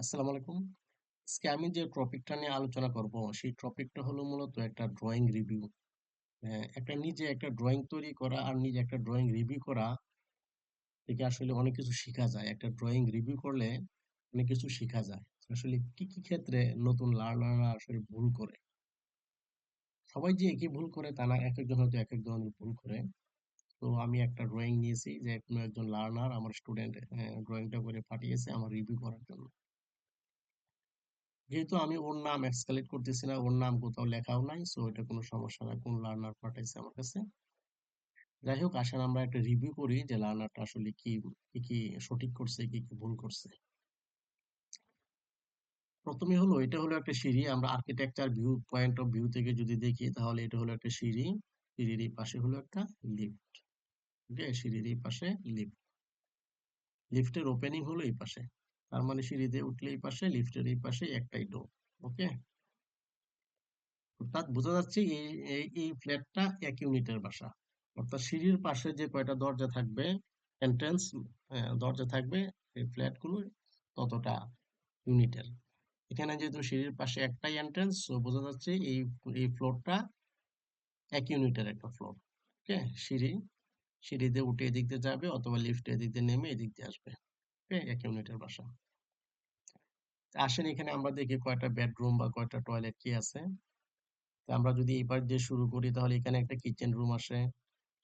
আসসালামু আলাইকুম। আজকে আমি যে টপিকটা নিয়ে আলোচনা করব, সেই টপিকটা হলো মূলত একটা ড্রয়িং রিভিউ। নিজে একটা ড্রয়িং তৈরি করা আর নিজে একটা ড্রয়িং রিভিউ করা থেকে আসলে অনেক কিছু শিখা যায়। একটা ড্রয়িং রিভিউ করলে অনেক কিছু শিখা যায়। আসলে কি ক্ষেত্রে নতুন লার্নাররা আসলে ভুল করে? সবাই যে একই ভুল করে তা না, একেকজন হয়তো একেক ধরনের ভুল করে। তো আমি একটা ড্রয়িং নিয়েছি যে কোনো একজন লার্নার আমার স্টুডেন্ট ড্রয়িংটা করে পাঠিয়েছে আমার রিভিউ করার জন্য। যেহেতু আমি ওর নাম এক্সক্যালেট করতেছি না, ওর নাম কোথাও লেখাও নাই, সো এটা কোনো সমস্যা না, কোন লার্নার পাঠাইছে আমার কাছে। যাই হোক, আসেন আমরা একটা রিভিউ করি যে লার্নারটা আসলে কি সঠিক করছে, কি ভুল করছে। প্রথমে হলো, এটা হলো একটা সিঁড়ি। আমরা architecture view point of view থেকে যদি দেখি, তাহলে এটা হলো একটা সিঁড়ি। সিঁড়ির এই পাশে হলো একটা লিফট। ওকে, সিঁড়ির এই পাশে লিফট। লিফটের ওপেনিং হলো এই পাশে। তার মানে সিঁড়িতে উঠলে এই পাশে, লিফটের এই পাশে একটাই ডোর। ওকে, অর্থাৎ বোঝা যাচ্ছে এই ফ্ল্যাটটা এক ইউনিটের বাসা। অর্থাৎ সিঁড়ির পাশে যে কয়টা দরজা থাকবে, এন্ট্রান্স দরজা থাকবে এই ফ্ল্যাটগুলো, ততটা ইউনিটের। এখানে যেহেতু সিঁড়ির পাশে একটাই এন্ট্রান্স, তো বোঝা যাচ্ছে এই ফ্লোরটা এক ইউনিটের একটা ফ্লোর। ওকে, সিঁড়ি সিঁড়ি দিয়ে উঠে এদিক দিয়ে যাবে, অথবা লিফটে এদিক দিয়ে নেমে এদিক দিয়ে আসবে। ওকে, এক ইউনিটের বাসা। আসেন এখানে আমরা দেখি কয়টা বেডরুম বা কয়টা টয়লেট কি আছে। তো আমরা যদি এই পাশ দিয়ে শুরু করি, তাহলে এখানে একটা কিচেন রুম আসে।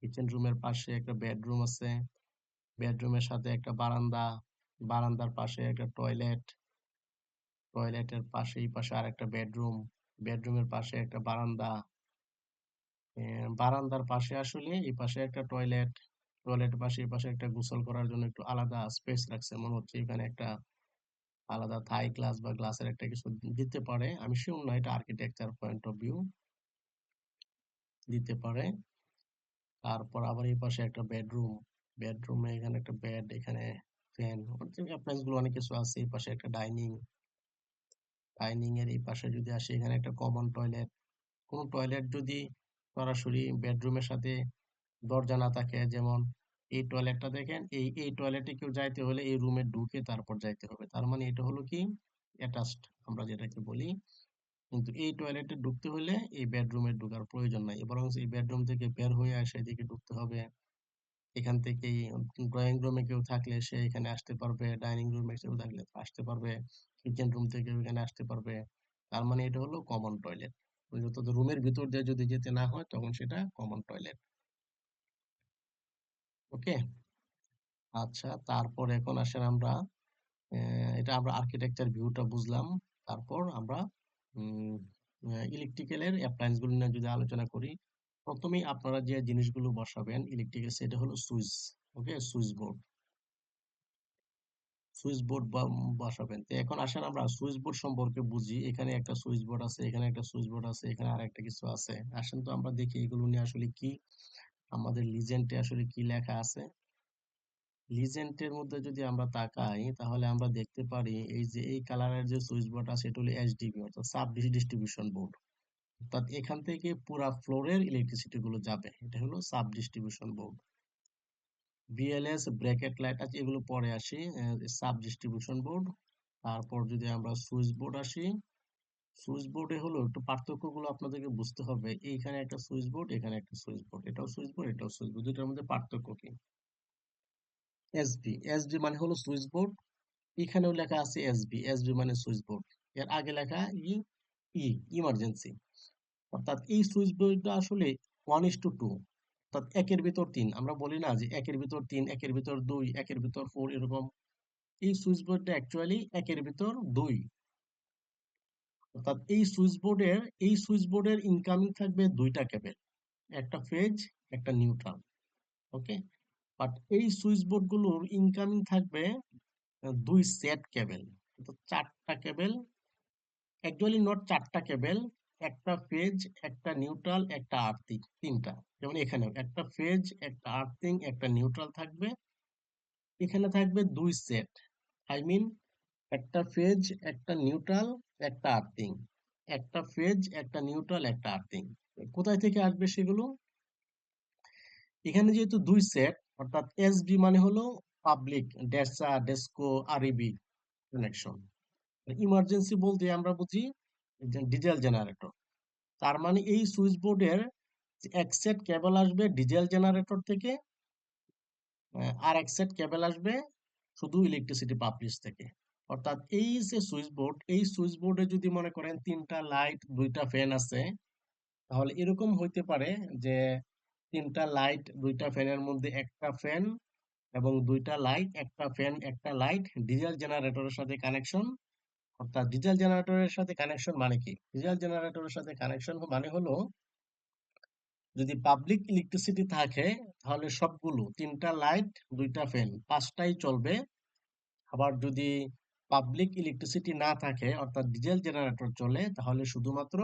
কিচেন রুমের পাশে একটা বেডরুম আছে। বেডরুমের সাথে একটা বারান্দা। বারান্দার পাশে একটা টয়লেট। টয়লেটের পাশে এই পাশে আর একটা বেডরুম। বেডরুমের পাশে একটা বারান্দা। বারান্দার পাশে আসলে এই পাশে একটা টয়লেট। টয়লেটের পাশে এই পাশে একটা গোসল করার জন্য একটু আলাদা স্পেস রাখছে, মনে হচ্ছে এখানে একটা আলাদা থাই গ্লাস বা গ্লাসের একটা কিছু দিতে পারে। আমি শিওর না, এটা আর্কিটেকচার পয়েন্ট অফ ভিউ দিতে পারে। তারপর আবার এই পাশে একটা বেডরুম। বেডরুমে এখানে একটা বেড, এখানে ফ্যান, অ্যাপ্লায়েন্স গুলো অনেক কিছু আছে। এই পাশে একটা ডাইনিং। ডাইনিং এর এই পাশে যদি আসি, এখানে একটা কমন টয়লেট। কোন টয়লেট যদি সরাসরি বেডরুমের সাথে দরজা না থাকে, যেমন এই টয়লেটটা দেখেন, এই টয়লেটে কেউ যাইতে হলে এই রুমে ঢুকে তারপর যাইতে হবে। তার মানে এটা হলো কি অ্যাটাচড, আমরা যেটাকে বলি। কিন্তু এই টয়লেটে ঢুকতে হলে এই বেডরুমে ঢোকার প্রয়োজন নাই, বরং এই বেডরুম থেকে বের হয়ে আসে এদিকে ঢুকতে হবে। এখান থেকেই ড্রয়িং রুমে কেউ থাকলে সে এখানে আসতে পারবে, ডাইনিং রুমে কেউ থাকলে আসতে পারবে, কিচেন রুম থেকে এখানে আসতে পারবে। তার মানে এটা হলো কমন টয়লেট। রুমের ভিতর দিয়ে যদি যেতে না হয়, তখন সেটা কমন টয়লেট। ওকে, আচ্ছা, তারপর এখন আসেন আমরা, এটা আমরা আর্কিটেকচার ভিউটা বুঝলাম। তারপর আমরা ইলেকট্রিক্যালের অ্যাপ্লায়েন্স গুলো নিয়ে যদি আলোচনা করি, প্রথমেই আপনারা যে জিনিসগুলো বসাবেন ইলেকট্রিক্যাল, সেটা হলো সুইচ। ওকে, সুইচ বোর্ড। সুইচ বোর্ড বসাবেন। তো এখন আসেন আমরা সুইচ বোর্ড সম্পর্কে বুঝি। এখানে একটা সুইচ বোর্ড আছে, এখানে একটা সুইচ বোর্ড আছে, এখানে আর একটা কিছু আছে। আসেন তো আমরা দেখি এগুলো নিয়ে আসলে কি আমাদের লিজেন্ডে আসলে কি লেখা আছে। লিজেন্ডের মধ্যে যদি আমরা তাকাই, তাহলে আমরা দেখতে পারি এই যে এই কালারের যে সুইচ বোর্ড আছে, এটা হলো এসডিবি, অর্থাৎ সাব ডিস্ট্রিবিউশন বোর্ড। অর্থাৎ এখান থেকে পুরা ফ্লোরের ইলেকট্রিসিটি গুলো যাবে, এটা হলো sub distribution board. BLS, bracket light আছে, এগুলো পরে আসি। Sub distribution board. তারপর যদি আমরা সুইচ বোর্ড আসি, সুইচ বোর্ডে হলো একটু পার্থক্যগুলো আপনাদেরকে বুঝতে হবে। এইখানে একটা সুইচ বোর্ড, এখানে একটা সুইচ বোর্ড, এটাও সুইচ বোর্ড, এটাও সুইচ বোর্ড, দুটার মধ্যে পার্থক্য কি? এসবি, এসবি মানে হলো সুইচ বোর্ড। এখানেও লেখা আছে এসবি, এসবি মানে সুইচ বোর্ড। এর আগে লেখা ই, ই ইমার্জেন্সি। অর্থাৎ এই সুইচ বোর্ডটা আসলে 1:2, অর্থাৎ একের ভিতর তিন। আমরা বলি না যে একের ভিতর তিন, একের ভিতর দুই, একের ভিতর ফোর, এরকম। এই সুইচ বোর্ডটা অ্যাকচুয়ালি একের ভিতর দুই। অর্থাৎ এই সুইচ বোর্ডের ইনকামিং থাকবে দুইটা কেবল, একটা ফেজ, একটা নিউট্রাল। ওকে, বাট এই সুইচ বোর্ড গুলোর ইনকামিং থাকবে দুই সেট কেবল, চারটা কেবল। অ্যাকচুয়ালি নট চারটা কেবল, একটা ফেজ, একটা নিউট্রাল, একটা আর্থিং, তিনটা। যেমন এখানে একটা ফেজ, একটা আর্থিং, একটা নিউট্রাল থাকবে। এখানে থাকবে দুই সেট, আই মিন একটা ফেজ, একটা নিউট্রাল, একটা আর্থিং। একটা ফেজ, একটা নিউট্রাল, একটা আর্থিং। কোথায় থেকে আসবে সেগুলো? এখানে যেহেতু দুই সেট, অর্থাৎ এসবি মানে হলো public, DESA, DESCO, REB connection. Emergency বলতে আমরা বুঝি ডিজেল জেনারেটর। তার মানে এই সুইচ বোর্ডের এক সেট কেবল আসবে ডিজেল জেনারেটর থেকে, আর এক সেট কেবল আসবে শুধু ইলেকট্রিসিটি পাবলিশ থেকে। অর্থাৎ এই যে সুইচ বোর্ড, এই সুইচ বোর্ডে যদি মনে করেন 3টা লাইট 2টা ফ্যান আছে, তাহলে এরকম হইতে পারে যে 3টা লাইট 2টা ফ্যানের মধ্যে একটা ফ্যান এবং 2টা লাইট, একটা ফ্যান একটা লাইট ডিজেল জেনারেটরের সাথে কানেকশন। অর্থাৎ ডিজেল জেনারেটরের সাথে কানেকশন মানে কি? ডিজেল জেনারেটরের সাথে কানেকশন মানে হলো, যদি পাবলিক ইলেকট্রিসিটি থাকে তাহলে সবগুলো 3টা লাইট 2টা ফ্যান 5টাই চলবে। আবার যদি পাবলিক ইলেকট্রিসিটি না থাকে অর্থাৎ ডিজেল জেনারেটর চলে, তাহলে শুধুমাত্র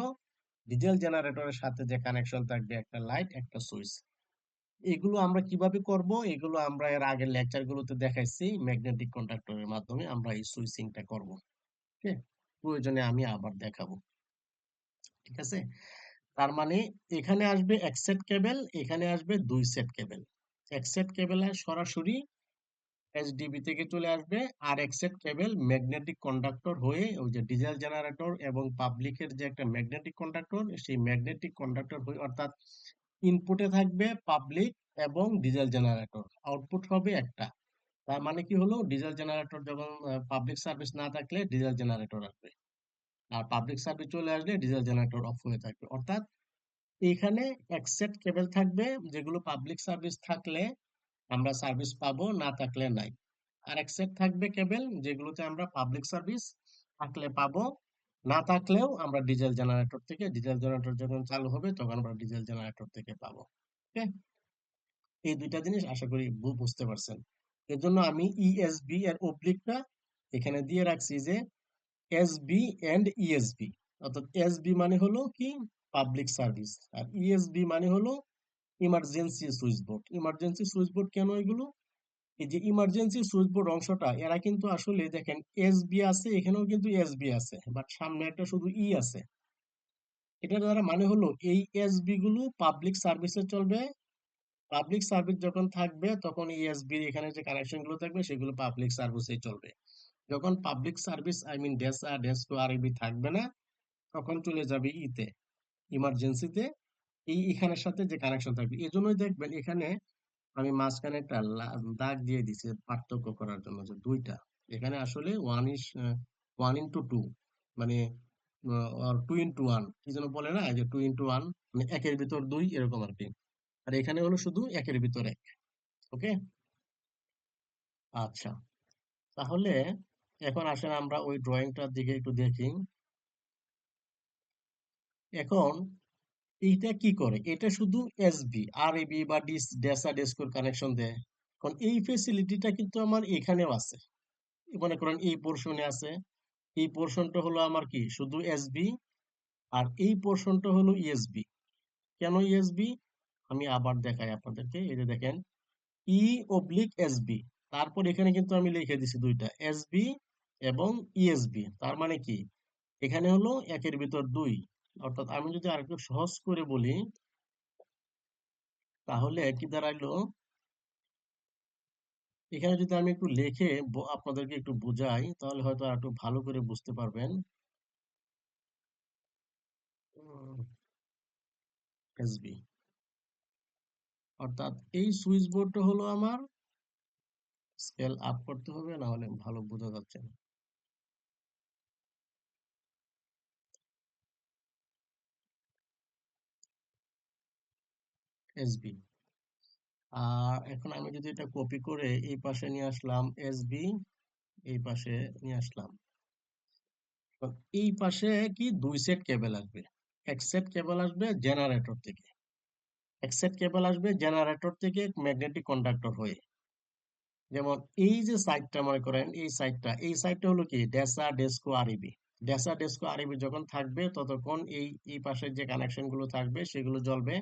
ডিজেল জেনারেটরের সাথে যে কানেকশন থাকবে একটা লাইট একটা সুইচ। এগুলো আমরা কিভাবে করব? এগুলো আমরা এর আগের লেকচারগুলোতে দেখাইছি। ম্যাগনেটিক কন্ডাক্টরের মাধ্যমে আমরা এই সুইচিংটা করব। ওকে, প্রয়োজনে আমি আবার দেখাবো। ঠিক আছে, তার মানে এখানে আসবে এক সেট কেবল, এখানে আসবে 2 সেট কেবল। এক সেট কেবল সরাসরি এইচডিবি থেকে চলে আসবে, আর এক সেট কেবল ম্যাগনেটিক কন্ডাক্টর হয়ে ওই যে ডিজেল জেনারেটর এবং পাবলিকের যে একটা ম্যাগনেটিক কন্ডাক্টর, সেই ম্যাগনেটিক কন্ডাক্টর হয়ে, অর্থাৎ ইনপুটে থাকবে পাবলিক এবং ডিজেল জেনারেটর, আউটপুট হবে একটা। তার মানে কি হলো, ডিজেল জেনারেটর যখন পাবলিক সার্ভিস না থাকলে ডিজেল জেনারেটর আসবে, আর পাবলিক সার্ভিস চলে আসলে ডিজেল জেনারেটর অফ হয়ে থাকবে। অর্থাৎ এখানে এক সেট কেবল থাকবে যেগুলো পাবলিক সার্ভিস থাকলে আমরা সার্ভিস পাবো, না থাকলে নাই। আর এক সেট থাকবে কেবল যেগুলোতে আমরা পাবলিক সার্ভিস থাকলে পাবো, না থাকলেও আমরা ডিজেল জেনারেটর থেকে, ডিজেল জেনারেটর যখন চালু হবে তখন আমরা ডিজেল জেনারেটর থেকে পাবো। ওকে, এই দুইটা জিনিস আশা করি বুঝতে পারছেন। এর জন্য আমি ইএসবি এর অবলিকটা এখানে দিয়ে রাখছি যে এসবি এন্ড ইএসবি। অর্থাৎ এসবি মানে হলো কি, পাবলিক সার্ভিস, আর ইএসবি মানে হলো emergency switch board. Emergency switch board কেন এগুলো? এই যে ইমার্জেন্সি সুইচ বোর্ড অংশটা, এরা কিন্তু আসলে দেখেন এসবি আছে, এখানেও কিন্তু এসবি আছে, বাট সামনে একটা শুধু ই আছে। এটার দ্বারা মানে হলো এই এসবি গুলো পাবলিক সার্ভিসে চলবে। পাবলিক সার্ভিস যখন থাকবে তখন এই এসবি এখানে যে কানেকশন গুলো থাকবে সেগুলো পাবলিক সার্ভিসে চলবে। যখন public service I mean DESA DESCO REB থাকবে না, তখন চলে যাবে ইতে, ইমার্জেন্সিতে। এই এখানের সাথে যে কানেকশন থাকবে, এই জন্যই দেখবেন এখানে আমি মাঝখানে একটা দাগ দিয়ে দিছি পার্থক্য করার জন্য, যে দুইটা এখানে আসলে ওয়ান ইন্টু টু, মানে টু ইন্টু ওয়ান, কি যেন বলে না, এই যে টু ইন্টু ওয়ান, মানে একের ভিতর দুই এরকম আর কি। আর এখানে হলো শুধু একের ভিতর এক। ওকে, আচ্ছা, তাহলে এখন আসেন আমরা ওই ড্রয়িংটার দিকে একটু দেখি। এখন এইটা কি করে? এটা শুধু এসবি আর এবি বা ডেসা ডেস্কোর কানেকশন দেয়। এখন এই ফেসিলিটিটা কিন্তু আমার এখানেও আছে। মনে করেন এই পোর্শনে আছে, এই পোর্শনটা হলো আমার কি শুধু এসবি, আর এই পোর্শনটা হলো ইএসবি। কেন ইএসবি? আমি আবার দেখাই আপনাদেরকে। এই যে দেখেন, ই অবলিক এসবি, তারপর এখানে কিন্তু আমি লিখে দিছি দুইটা এসবি এবং ইএসবি। তার মানে কি, এখানে হলো একের ভিতর দুই। অর্থাৎ আমি যদি আরেকটু সহজ করে বলি, তাহলে কি দাঁড়াইলো, এখানে যদি আমি একটু লিখে আপনাদেরকে একটু বুঝাই, তাহলে হয়তো আর একটু ভালো করে বুঝতে পারবেন। এসবি, অর্থাৎ এই সুইচ বোর্ডটা হলো আমার, স্কেল আপ করতে হবে না হলে ভালো বোঝা যাচ্ছে না। এসবি, আর এখন আমি যদি এটা কপি করে এই পাশে নিয়ে আসলাম, এসবি এই পাশে নিয়ে আসলাম, তো এই পাশে কি দুই সেট কেবল আসবে। এক সেট কেবল আসবে জেনারেটর থেকে, এক সেট কেবল আসবে জেনারেটর থেকে ম্যাগনেটিক কন্ডাক্টর হয়ে। যেমন এই যে সাইডটা মনে করেন, এই সাইডটা হলো কি ডেসা ডেস্কো আরইবি। ডেসা ডেস্কো আরইবি যখন থাকবে ততক্ষণ এই এই পাশের যে কানেকশন গুলো থাকবে সেগুলো জ্বলবে।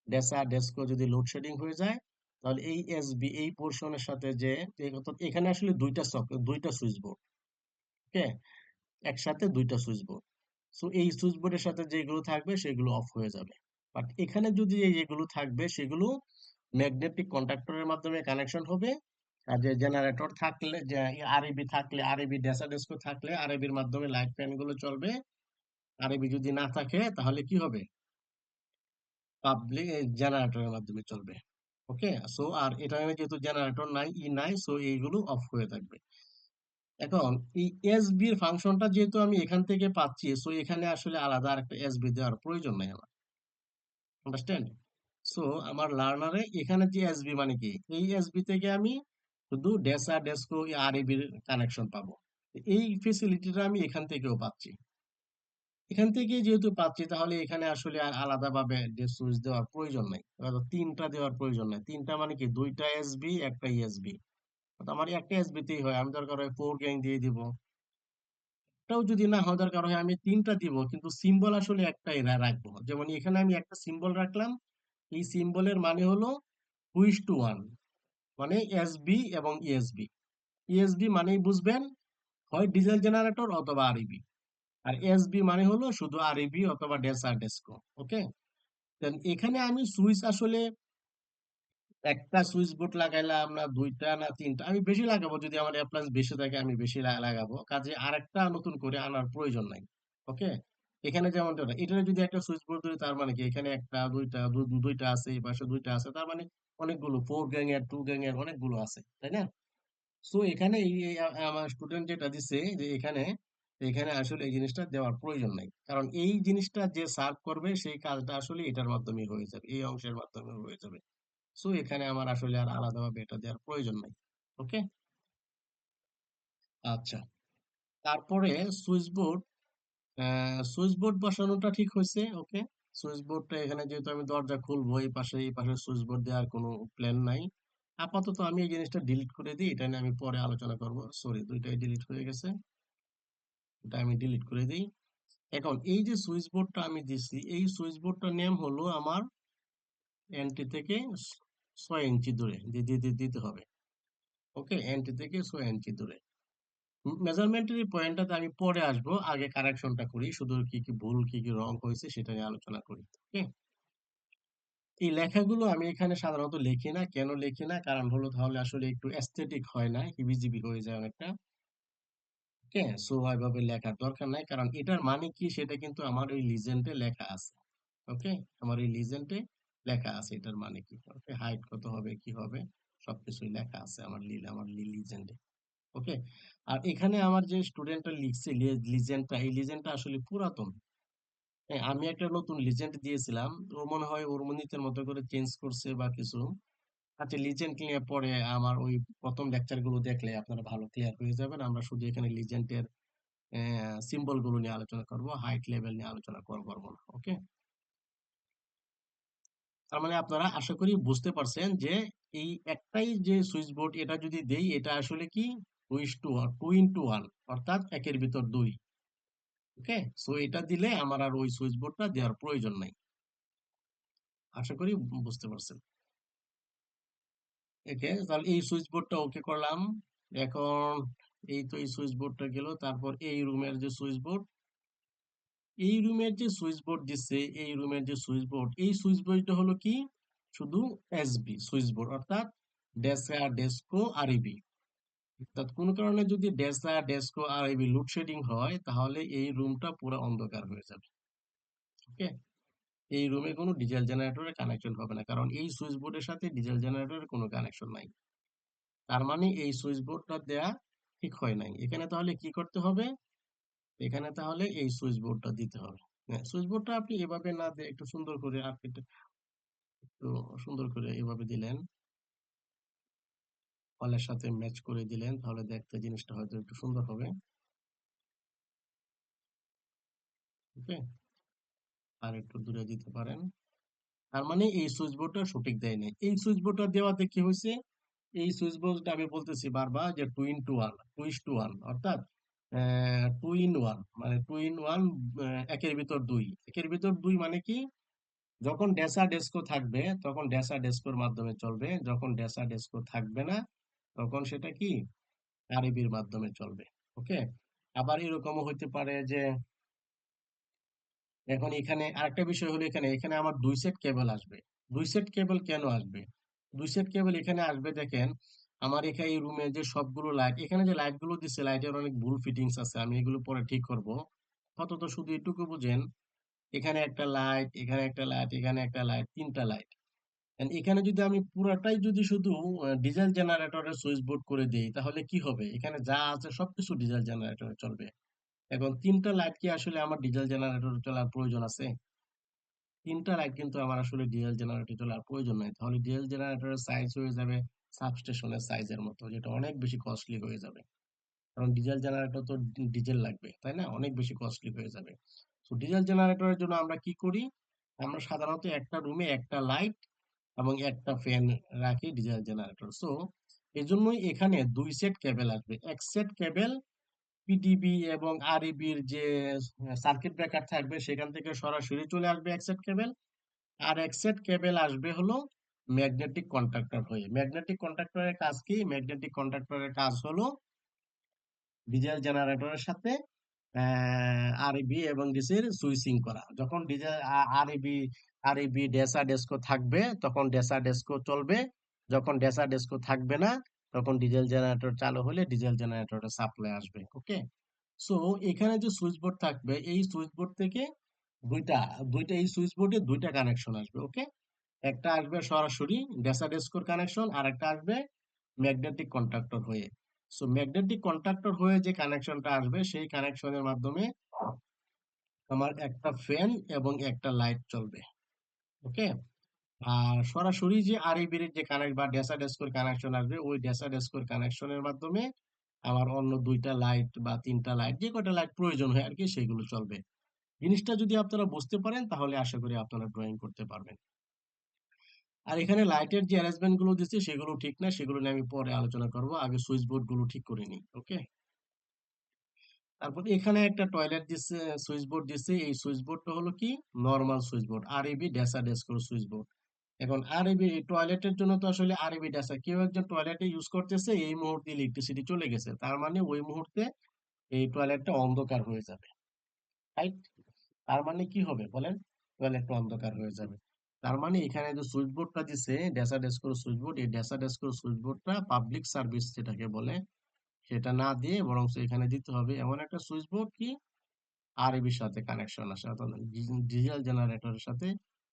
ডেসা ডেস্কো যদি লোডশেডিং হয়ে যায়, তাহলে এই এসবি এই পোর্শনের সাথে যে অর্থাৎ এখানে আসলে দুইটা সুইচ বোর্ড। ওকে, একসাথে দুইটা সুইচ বোর্ড। সো এই সুইচ বোর্ডের সাথে যেগুলো থাকবে সেগুলো অফ হয়ে যাবে। বাট এখানে যদি এই যেগুলো থাকবে সেগুলো ম্যাগনেটিক কন্ডাক্টরের মাধ্যমে কানেকশন হবে, আর যে জেনারেটর থাকলে, যে আরইবি থাকলে, আরইবি ডেসা ডেস্কো থাকলে আরইবির মাধ্যমে লাইট ফ্যান গুলো চলবে। আরইবি যদি না থাকে তাহলে কি হবে? পাবলিক জেনারেটরের মাধ্যমে চলবে। ওকে, সো আর এটা যেহেতু জেনারেটর নাই, নাই, সো এইগুলো অফ হয়ে থাকবে। এখন এই এসবি এর ফাংশনটা যেহেতু আমি এখান থেকে পাচ্ছি, সো এখানে আসলে আলাদা আরেকটা এসবি দেওয়ার প্রয়োজন নাই আমার। আন্ডারস্ট্যান্ড? সো আমার লার্নারে এখানে যে এসবি মানে কি, এই এসবি থেকে আমি শুধু ডেসা ডেস্কো আরইবির কানেকশন পাবো। এই ফেসিলিটিটা আমি এখান থেকেও পাচ্ছি। এখান থেকে যেহেতু পাচ্ছি, তাহলে এখানে আসলে আর আলাদাভাবে সুইচ দেওয়ার প্রয়োজন নাই, অর্থাৎ তিনটা দেওয়ার প্রয়োজন নাই। তিনটা মানে কি, দুইটা এসবি একটা ইএসবি। আমার একটা এসবি তেই হয়, আমি দরকার হয় ফোর গ্যাং দিয়ে দিব। এটাও যদি না হয়, দরকার হয় আমি তিনটা দিব, কিন্তু সিম্বল আসলে একটাই রাখবো। যেমন এখানে আমি একটা সিম্বল রাখলাম, এই সিম্বলের মানে হলো 2:1, মানে এসবি এবং ইএসবি। ইএসবি মানেই বুঝবেন, হয় ডিজেল জেনারেটর অথবা আরইবি। আর এসবি মানে হলো শুধু আরইবি অথবা ডেসা ডেস্কো। ওকে, দেন এখানে আমি সুইচ আসলে একটা সুইচ বোর্ড লাগাইলাম না, দুইটা না তিনটা, আমি বেশি লাগাবো। যদি আমার অ্যাপ্লায়েন্স বেশি থাকে আমি বেশি লাগাবো, কাজে আরেকটা নতুন করে আনার প্রয়োজন নাই। ওকে, এখানে যেমন এটা যদি একটা সুইচ বোর্ড ধরি, তার মানে কি এখানে একটা দুইটা দুইটা আছে, এই পাশে দুইটা আছে, তার মানে অনেকগুলো, ফোর গ্যাং এর, টু গ্যাং এর অনেকগুলো আছে, তাই না? সো এখানে আমার স্টুডেন্ট যেটা দিচ্ছে যে এখানে, এখানে আসলে এই জিনিসটা দেওয়ার প্রয়োজন নাই, কারণ এই জিনিসটা যে সার্ভ করবে সেই কাজটা আসলে এটার মাধ্যমে হয়ে যাবে, এই অংশের মাধ্যমে হয়ে যাবে। সো এখানে আমার আসলে আর আলাদাভাবে এটা দেওয়ার প্রয়োজন নাই। ওকে, আচ্ছা। তারপরে সুইচ বোর্ড, সুইচ বোর্ড বসানোটা ঠিক হয়েছে। ওকে, সুইচ বোর্ডটা এখানে যেহেতু আমি দরজা খুলবো, এই পাশে সুইচ বোর্ড দেওয়ার কোনো প্ল্যান নাই। আপাতত আমি এই জিনিসটা ডিলিট করে দিই, এটা নিয়ে আমি পরে আলোচনা করব। সরি, দুইটাই ডিলিট হয়ে গেছে, এটা আমি ডিলিট করে দিই। এখন এই যে সুইচ বোর্ডটা আমি দিছি, এই সুইচ বোর্ডটার নেম হলো আমার এন্ট্রি থেকে 6 ইঞ্চি দূরে দিতে হবে। ওকে, এন্ট্রি থেকে 6 ইঞ্চি দূরে। মেজারমেন্টের এই পয়েন্টটাতে আমি পরে আসবো, আগে কারেকশনটা করি, শুধু কি কি ভুল, কি কি রং হয়েছে সেটা নিয়ে আলোচনা করি। ওকে, এই লেখাগুলো আমি এখানে সাধারণত লিখি না। কেন লিখি না, কারণ হলো তাহলে আসলে একটু অ্যাস্থেটিক হয় না, হিবিজিবি হয়ে যায় অনেকটা। ওকে, সো ওইভাবে লেখার দরকার নাই, কারণ এটার মানে কি সেটা কিন্তু আমার ওই লিজেন্ডে লেখা আছে। ওকে, আমার এই লিজেন্ডে লেখা আছে এটার মানে কি। ওকে, হাইট কত হবে, কি হবে, সবকিছুই লেখা আছে আমার লিজেন্ডে। ওকে, আর এখানে আমার যে স্টুডেন্টটা লিখছে লিজেন্ডটা, এই লিজেন্ডটা আসলে পুরাতন। হ্যাঁ, আমি একটা নতুন লিজেন্ড দিয়েছিলাম, ও মনে হয় ওর নিজের মতো করে চেঞ্জ করছে বা কিছু। আচ্ছা, লিজেন্ড নিয়ে পরে আমার ওই প্রথম লেকচার গুলো দেখলে আপনারা ভালো ক্লিয়ার হয়ে যাবেন। আমরা শুধু এখানে লিজেন্ডের সিম্বল গুলো নিয়ে আলোচনা করব, হাইট লেভেল নিয়ে আলোচনা করবো না। ওকে, তার মানে আপনারা আশা করি বুঝতে পারছেন যে এই একটাই যে সুইচ বোর্ড, এটা যদি দেই, এটা আসলে কি, টু ইন্টু ওয়ান, অর্থাৎ একের ভিতর দুই। ওকে, সো এটা দিলে আমার আর ওই সুইচ বোর্ডটা দেওয়ার প্রয়োজন নাই। আশা করি বুঝতে পারছেন। ওকে, তাহলে এই সুইচ বোর্ডটা ওকে করলাম। এখন এই তো এই সুইচ বোর্ডটা গেল, তারপর এই রুমের যে সুইচ বোর্ড, এই রুমের যে সুইচ বোর্ড দিচ্ছে, এই রুমের যে সুইচ বোর্ড, এই সুইচ বোর্ডটা হলো কি, শুধু এসবি সুইচ বোর্ড, অর্থাৎ ডেসা ডেস্কো আরইবি। অর্থাৎ কোনো কারণে যদি ডেসা ডেস্কো আরইবি লোডশেডিং হয়, তাহলে এই রুমটা পুরো অন্ধকার হয়ে যাবে। ওকে, এই রুমে কোনো ডিজেল জেনারেটরের কানেকশন হবে না, কারণ এই সুইচ বোর্ডের সাথে ডিজেল জেনারেটরের কোনো কানেকশন নাই। তার মানে এই সুইচ বোর্ডটা দেয়া ঠিক হয় নাই। এখানে তাহলে কি করতে হবে? এখানে তাহলে এই সুইচ বোর্ডটা দিতে হবে। হ্যাঁ, সুইচ বোর্ডটা আপনি এভাবে না দিয়ে একটু সুন্দর করে, আপনি একটু সুন্দর করে এভাবে দিলেন, ওয়ালের সাথে ম্যাচ করে দিলেন, তাহলে দেখতে জিনিসটা হয়তো একটু সুন্দর হবে। ওকে, আর একটু দূরে দিতে পারেন। তার মানে এই সুইচ বোর্ডটা সঠিক দেয় নাই। এই সুইচ বোর্ডটা দেওয়াতে কি হয়েছে, এই সুইচ বোর্ডটা আমি বলতেছি বারবার যে টু ইস টু ওয়ান, অর্থাৎ টু ইন ওয়ান, মানে টু ইন ওয়ান, একের ভিতর দুই। একের ভিতর দুই মানে কি, যখন ডেসা ডেস্কো থাকবে তখন ডেসা ডেস্কোর মাধ্যমে চলবে, যখন ডেসা ডেস্কো থাকবে না তখন সেটা কি, আরইবির মাধ্যমে চলবে। ওকে, আবার এরকমও হইতে পারে যে, এখন এখানে আরেকটা বিষয় হলো, এখানে এখানে আমার দুই সেট কেবল আসবে। দুই সেট কেবল কেন আসবে? দুই সেট কেবল এখানে আসবে দেখেন, আমার এখানে এই রুমে যে সবগুলো লাইট, এখানে যে লাইট গুলো দিচ্ছে লাইটের অনেক ভুল ফিটিংস আছে, আমি এগুলো পরে ঠিক করব। আপাতত শুধু এটুকু বুঝেন, এখানে একটা লাইট, এখানে একটা লাইট, এখানে একটা লাইট, তিনটা লাইট। এখানে যদি আমি পুরাটাই যদি শুধু ডিজেল জেনারেটরের সুইচ বোর্ড করে দিই তাহলে কি হবে? এখানে যা আছে সবকিছু ডিজেল জেনারেটরে চলবে। এখন তিনটা লাইট কি আসলে আমার ডিজেল জেনারেটরে চলার প্রয়োজন আছে? তিনটা লাইট কিন্তু আমার আসলে ডিজেল জেনারেটরে চলার প্রয়োজন নাই। তাহলে ডিজেল জেনারেটরের সাইজ হয়ে যাবে সাবস্টেশনের সাইজের মতো, যেটা অনেক বেশি কস্টলি হয়ে যাবে। কারণ ডিজেল জেনারেটর তো ডিজেল লাগবে, তাই না? অনেক বেশি কস্টলি হয়ে যাবে। তো ডিজেল জেনারেটরের জন্য আমরা কি করি? আমরা সাধারণত একটা রুমে একটা লাইট এবং একটা ফ্যান রাখি ডিজেল জেনারেটর। সো এজন্যই এখানে ২ সেট কেবল আসবে। এক সেট কেবল পিডিবি এবং আরইবির যে সার্কিট ব্রেকার থাকবে সেখান থেকে সরাসরি চলে আসবে এক সেট কেবল। আর এক সেট কেবল আসবে হলো ম্যাগনেটিক কন্ডাক্টর হয়ে। ম্যাগনেটিক কন্ডাক্টরের কাজ কি? ম্যাগনেটিক কন্ডাক্টরের কাজ হলো ডিজেল জেনারেটরের সাথে আরইবি এবং ডিসির সুইচিং করা। যখন ডিজেল আরইবি আরইবি ডেসা ডেস্কো থাকবে তখন ডেসা ডেস্কো চলবে। যখন ডেসা ডেস্কো থাকবে না তখন ডিজেল জেনারেটর চালু হলে ডিজেল জেনারেটরের সাপ্লাই আসবে। ওকে, সো এখানে যে সুইচ বোর্ড থাকবে এই সুইচ বোর্ড থেকে দুইটা দুইটা এই সুইচ বোর্ডে দুইটা কানেকশন আসবে। ওকে, একটা আসবে সরাসরি ডেসা ডেস্কোর কানেকশন, আর একটা আসবে ম্যাগনেটিক কন্ট্রাক্টর হয়ে। সো ম্যাগনেটিক কন্ট্রাক্টর হয়ে যে কানেকশনটা আসবে সেই কানেকশনের মাধ্যমে আমার একটা ফ্যান এবং একটা লাইট চলবে। ওকে, আর সরাসরি যে আরইবির যে কানেক্ট বা ডেসা ডেস্কোর কানেকশন আসবে ওই ডেসা ডেস্কোর কানেকশনের মাধ্যমে আমার অন্য দুইটা লাইট বা তিনটা লাইট যে কয়টা লাইট প্রয়োজন হয় আর কি সেগুলো চলবে। জিনিসটা যদি আপনারা বুঝতে পারেন তাহলে আশা করি আপনারা ড্রয়িং করতে পারবেন। আর এখানে লাইটের যে অ্যারেঞ্জমেন্ট গুলো দিচ্ছে সেগুলো ঠিক না, সেগুলো নিয়ে আমি পরে আলোচনা করব। আগে সুইচ বোর্ড গুলো ঠিক করে নিই। ওকে, তারপর এখানে একটা টয়লেট দিচ্ছে, সুইচ বোর্ড দিচ্ছে। এই সুইচ বোর্ডটা হলো কি normal switch board, REB DESA ডেস্কোর সুইচ বোর্ড। এখন আরইবি টয়লেটের জন্য তো আসলে আরইবি ডেসা কেউ একজন টয়লেটে ইউজ করতেছে, এই মুহূর্তে ইলেকট্রিসিটি চলে গেছে, তার মানে ওই মুহূর্তে এই টয়লেটটা অন্ধকার হয়ে যাবে। রাইট? তার মানে কি হবে বলেন? টয়লেটটা অন্ধকার হয়ে যাবে। তার মানে এখানে যে সুইচ বোর্ডটা দিছে ডেসা ডেস্কোর সুইচ বোর্ড, এই ডেসা ডেস্কোর সুইচ বোর্ডটা পাবলিক সার্ভিস যেটাকে বলে সেটা না দিয়ে বরং এখানে দিতে হবে এমন একটা সুইচ বোর্ড কি আরইবির সাথে কানেকশন আছে, অর্থাৎ ডিজেল জেনারেটরের সাথে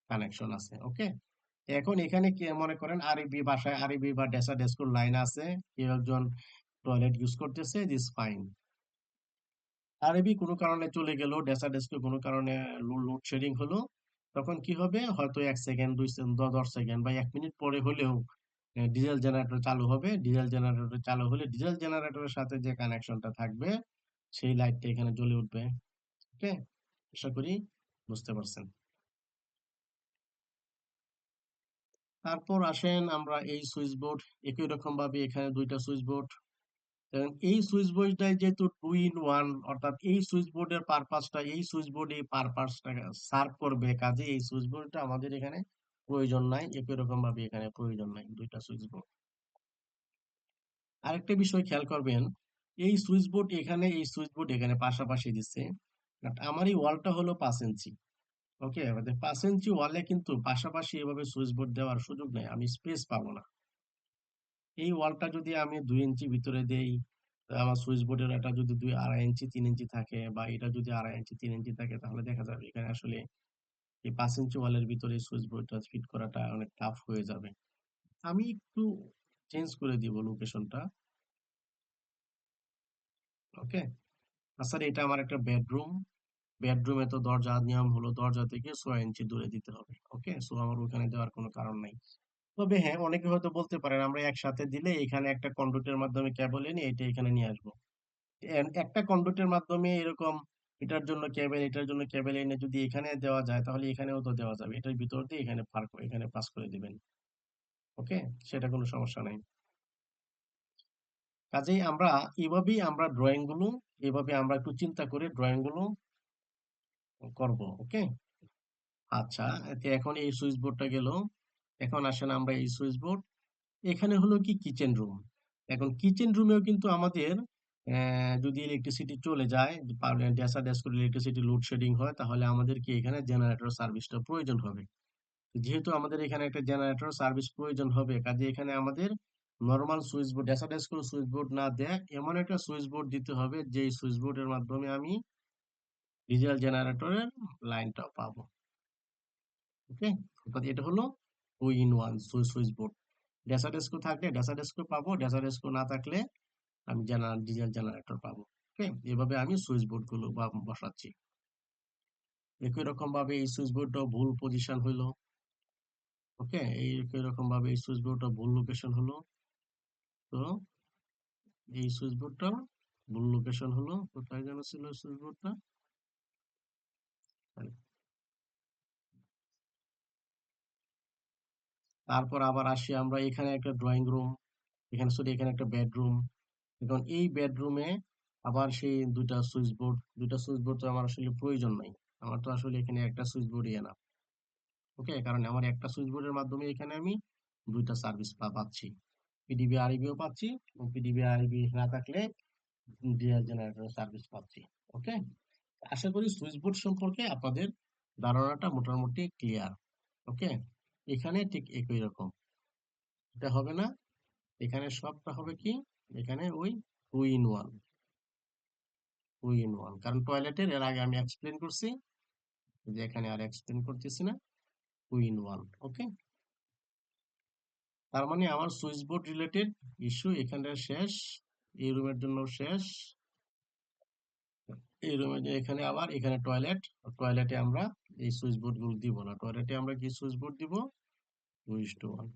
কানেকশন আছে। ওকে, এখন এখানে কি মনে করেন আরইবি বাসায় আরইবি বা ডেসা ডেস্কোর লাইন আছে, কেউ একজন টয়লেট ইউজ করতেছে, দিস ফাইন। আরবি কোনো কারণে চলে গেল, ডেসা ডেস্কে কোনো কারণে লোডশেডিং হলো, তখন কি হবে? হয়তো ১ সেকেন্ড, ২ সেকেন্ড, ১০ সেকেন্ড বা ১ মিনিট পরে হলেও ডিজেল জেনারেটর চালু হবে। ডিজেল জেনারেটর চালু হলে ডিজেল জেনারেটরের সাথে যে কানেকশনটা থাকবে সেই লাইটটা এখানে জ্বলে উঠবে। ওকে? আশা করি বুঝতে পারছেন। তারপর আসেন আমরা এই সুইচ বোর্ড, একই রকম ভাবে এখানে ২ টা সুইচ বোর্ড। এই সুইচ বোর্ডটাই যেহেতু টু ইন ওয়ান, অর্থাৎ এই সুইচ বোর্ডের পারপাসটা এই সুইচ বোর্ড এই পারপাসটা সার্ভ করবে, কাজে এই সুইচ বোর্ডটা আমাদের এখানে প্রয়োজন নাই। একই রকম ভাবে এখানে প্রয়োজন নাই, দুইটা সুইচ বোর্ড। আরেকটা বিষয় খেয়াল করবেন, এই সুইচ বোর্ড এখানে এই সুইচ বোর্ড এখানে পাশাপাশি দিচ্ছে, বাট আমার এই ওয়ালটা হলো ৫ ইঞ্চি। ওকে, আমাদের ৫ ইঞ্চি ওয়ালে কিন্তু পাশাপাশি এভাবে সুইচ বোর্ড দেওয়ার সুযোগ নেই, আমি স্পেস পাবো না। এই ওয়ালটা যদি আমি ২ ইঞ্চি ভিতরে দেই, আমার সুইচ বোর্ডের এটা যদি ২.৫ ইঞ্চি ৩ ইঞ্চি থাকে বা এটা যদি ২.৫ ইঞ্চি ৩ ইঞ্চি থাকে তাহলে দেখা যাবে এখানে আসলে এই ৫ ইঞ্চি ওয়ালের ভিতরে সুইচ বোর্ডটা ফিট করাটা অনেক টাফ হয়ে যাবে। আমি একটু চেঞ্জ করে দিব লোকেশনটা। ওকে, আচ্ছা এটা আমার একটা বেডরুম, বেডরুমে তো দরজার নিয়ম হলো দরজা থেকে ৬ ইঞ্চি দূরে দিতে হবে। ওকে, সো আমার ওখানে দেওয়ার কোনো কারণ নাই। তবে হ্যাঁ, অনেকে হয়তো বলতে পারেন আমরা একসাথে দিলে এখানে একটা কন্ডুইটের মাধ্যমে কেবল এনে এটা এখানে নিয়ে আসবো। একটা কন্ডুইটের মাধ্যমে এরকম এটার জন্য কেবল এটার জন্য কেবল এনে যদি এখানে দেওয়া যায় তাহলে এখানেও তো দেওয়া যাবে, এটার ভিতর দিয়ে এখানে এখানে পাস করে দিবেন। ওকে, সেটা কোনো সমস্যা নাই। কাজেই আমরা এভাবেই আমরা ড্রয়িং গুলো এভাবে আমরা একটু চিন্তা করে ড্রয়িং গুলো করব। ওকে, আচ্ছা, এখন এই সুইচ বোর্ডটা গেল। এখন আসেন আমরা এই সুইচ বোর্ড, এখানে হলো কি কিচেন রুম। এখন কিচেন রুমেও কিন্তু আমাদের যদি ইলেকট্রিসিটি চলে যায়, ডেসা ডেস্কোর ইলেকট্রিসিটি লোডশেডিং হয় তাহলে আমাদের কি এখানে জেনারেটর সার্ভিসটা প্রয়োজন হবে। যেহেতু আমাদের এখানে একটা জেনারেটর সার্ভিস প্রয়োজন হবে, কাজে এখানে আমাদের নরমাল সুইচ বোর্ড, ডেস্ক করে সুইচ বোর্ড না দেয় এমন একটা সুইচ বোর্ড দিতে হবে যেই সুইচ বোর্ডের মাধ্যমে আমি ডিজিটাল জেনারেটরের লাইনটাও পাবো। ওকে, অর্থাৎ এটা হলো two in one switch board. Desk থাকলে ডেস্ক পাবো, ডেস্ক না থাকলে আমি ডিজিটাল জেনারেটর পাবো। ওকে, এভাবে আমি সুইচ বোর্ড গুলো বসাচ্ছি। একই রকম ভাবে এই সুইচ বোর্ডটাও ভুল পজিশন হইলো। ওকে, এই একই রকম ভাবে এই সুইচ বোর্ডটা ভুল লোকেশন হলো। তো এই সুইচ বোর্ডটা ভুল লোকেশন হলো, কোথায় যেন ছিল সুইচ বোর্ডটা। তারপর আবার আসি আমরা, এখানে একটা ড্রয়িং রুম, এখানে সরি এখানে একটা বেডরুম। এখন এই বেডরুমে আবার সেই দুইটা সুইচ বোর্ড তো আমার আসলে প্রয়োজন নাই। আমার তো আসলে এখানে একটা সুইচ বোর্ডই এনাফ। ওকে, কারণ আমার একটা সুইচ বোর্ডের মাধ্যমে এখানে আমি দুইটা সার্ভিস পাচ্ছি, পিডিবি আরইবিও পাচ্ছি, এবং পিডিবি আরইবি না থাকলে ডিএল জেনারেটর সার্ভিস পাচ্ছি। ওকে, আশা করি সুইচ বোর্ড সম্পর্কে আপনাদের ধারণাটা মোটামুটি ক্লিয়ার। ওকে, এখানে ঠিক একই রকম এটা হবে না, এখানে সবটা হবে কি, এখানে ওই টু ইন ওয়ান, কারণ টয়লেটের এর আগে আমি এক্সপ্লেন করছি, যে এখানে আর এক্সপ্লেন করতেছি না, টু ইন ওয়ান। ওকে, তার মানে আমার সুইচ বোর্ড রিলেটেড ইস্যু এখানে শেষ, এই রুমের জন্য শেষ। এই রুমে যে এখানে আবার এখানে টয়লেট, টয়লেটে আমরা এই সুইচ বোর্ড গুলো দিব না, টয়লেটে আমরা কি সুইচ বোর্ড দিব, 2:1।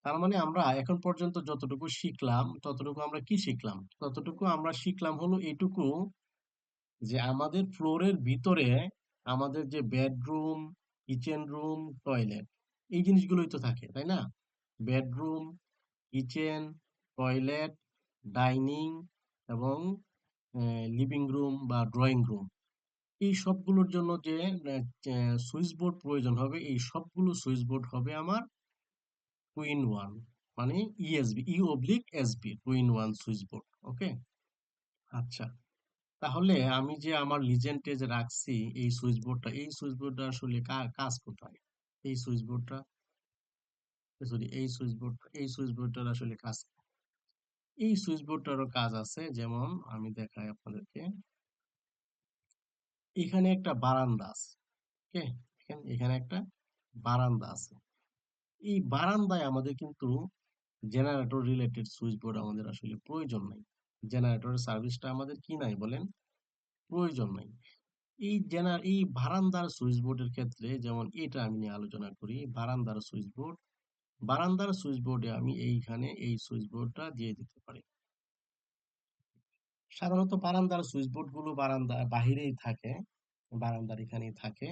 তার মানে আমরা এখন পর্যন্ত যতটুকু শিখলাম, ততটুকু আমরা কি শিখলাম, ততটুকু আমরা শিখলাম হলো এইটুকু, যে আমাদের ফ্লোরের ভিতরে আমাদের যে বেডরুম, কিচেন রুম, টয়লেট, এই জিনিসগুলোই তো থাকে, তাই না? বেডরুম, কিচেন, টয়লেট, ডাইনিং এবং লিভিং রুম বা ড্রয়িং রুম, এই সবগুলোর জন্য যে সুইচ বোর্ড প্রয়োজন হবে, এই সবগুলো সুইচ বোর্ড হবে আমার টু ইন ওয়ান, মানে ESB, USB, two in one switch board. Okay, আচ্ছা, তাহলে আমি যে আমার লিজেন্ডে যে রাখছি এই সুইচ বোর্ডটা, এই সুইচ বোর্ডটা আসলে কাজ কোথায়, এই সুইচ বোর্ডটা, সরি এই সুইচ বোর্ডটার আসলে কাজ, এই সুইচ বোর্ডটারও কাজ আছে, যেমন আমি দেখাই আপনাদেরকে। এখানে একটা বারান্দা আছে। ওকে, এখানে একটা বারান্দা আছে, এই বারান্দায় আমাদের কিন্তু জেনারেটর রিলেটেড সুইচ বোর্ড আমাদের আসলে প্রয়োজন নাই, জেনারেটরের সার্ভিসটা আমাদের কি নাই বলেন, প্রয়োজন নাই। এই বারান্দার সুইচ বোর্ডের ক্ষেত্রে, যেমন এটা আমি নিয়ে আলোচনা করি, বারান্দার সুইচ বোর্ড, বারান্দার সুইচ বোর্ডে আমি এইখানে এই সুইচ বোর্ডটা দিয়ে দিতে পারি। সাধারণত বারান্দার সুইচ বোর্ড গুলো বারান্দার বাহিরেই থাকে, বারান্দার এখানেই থাকে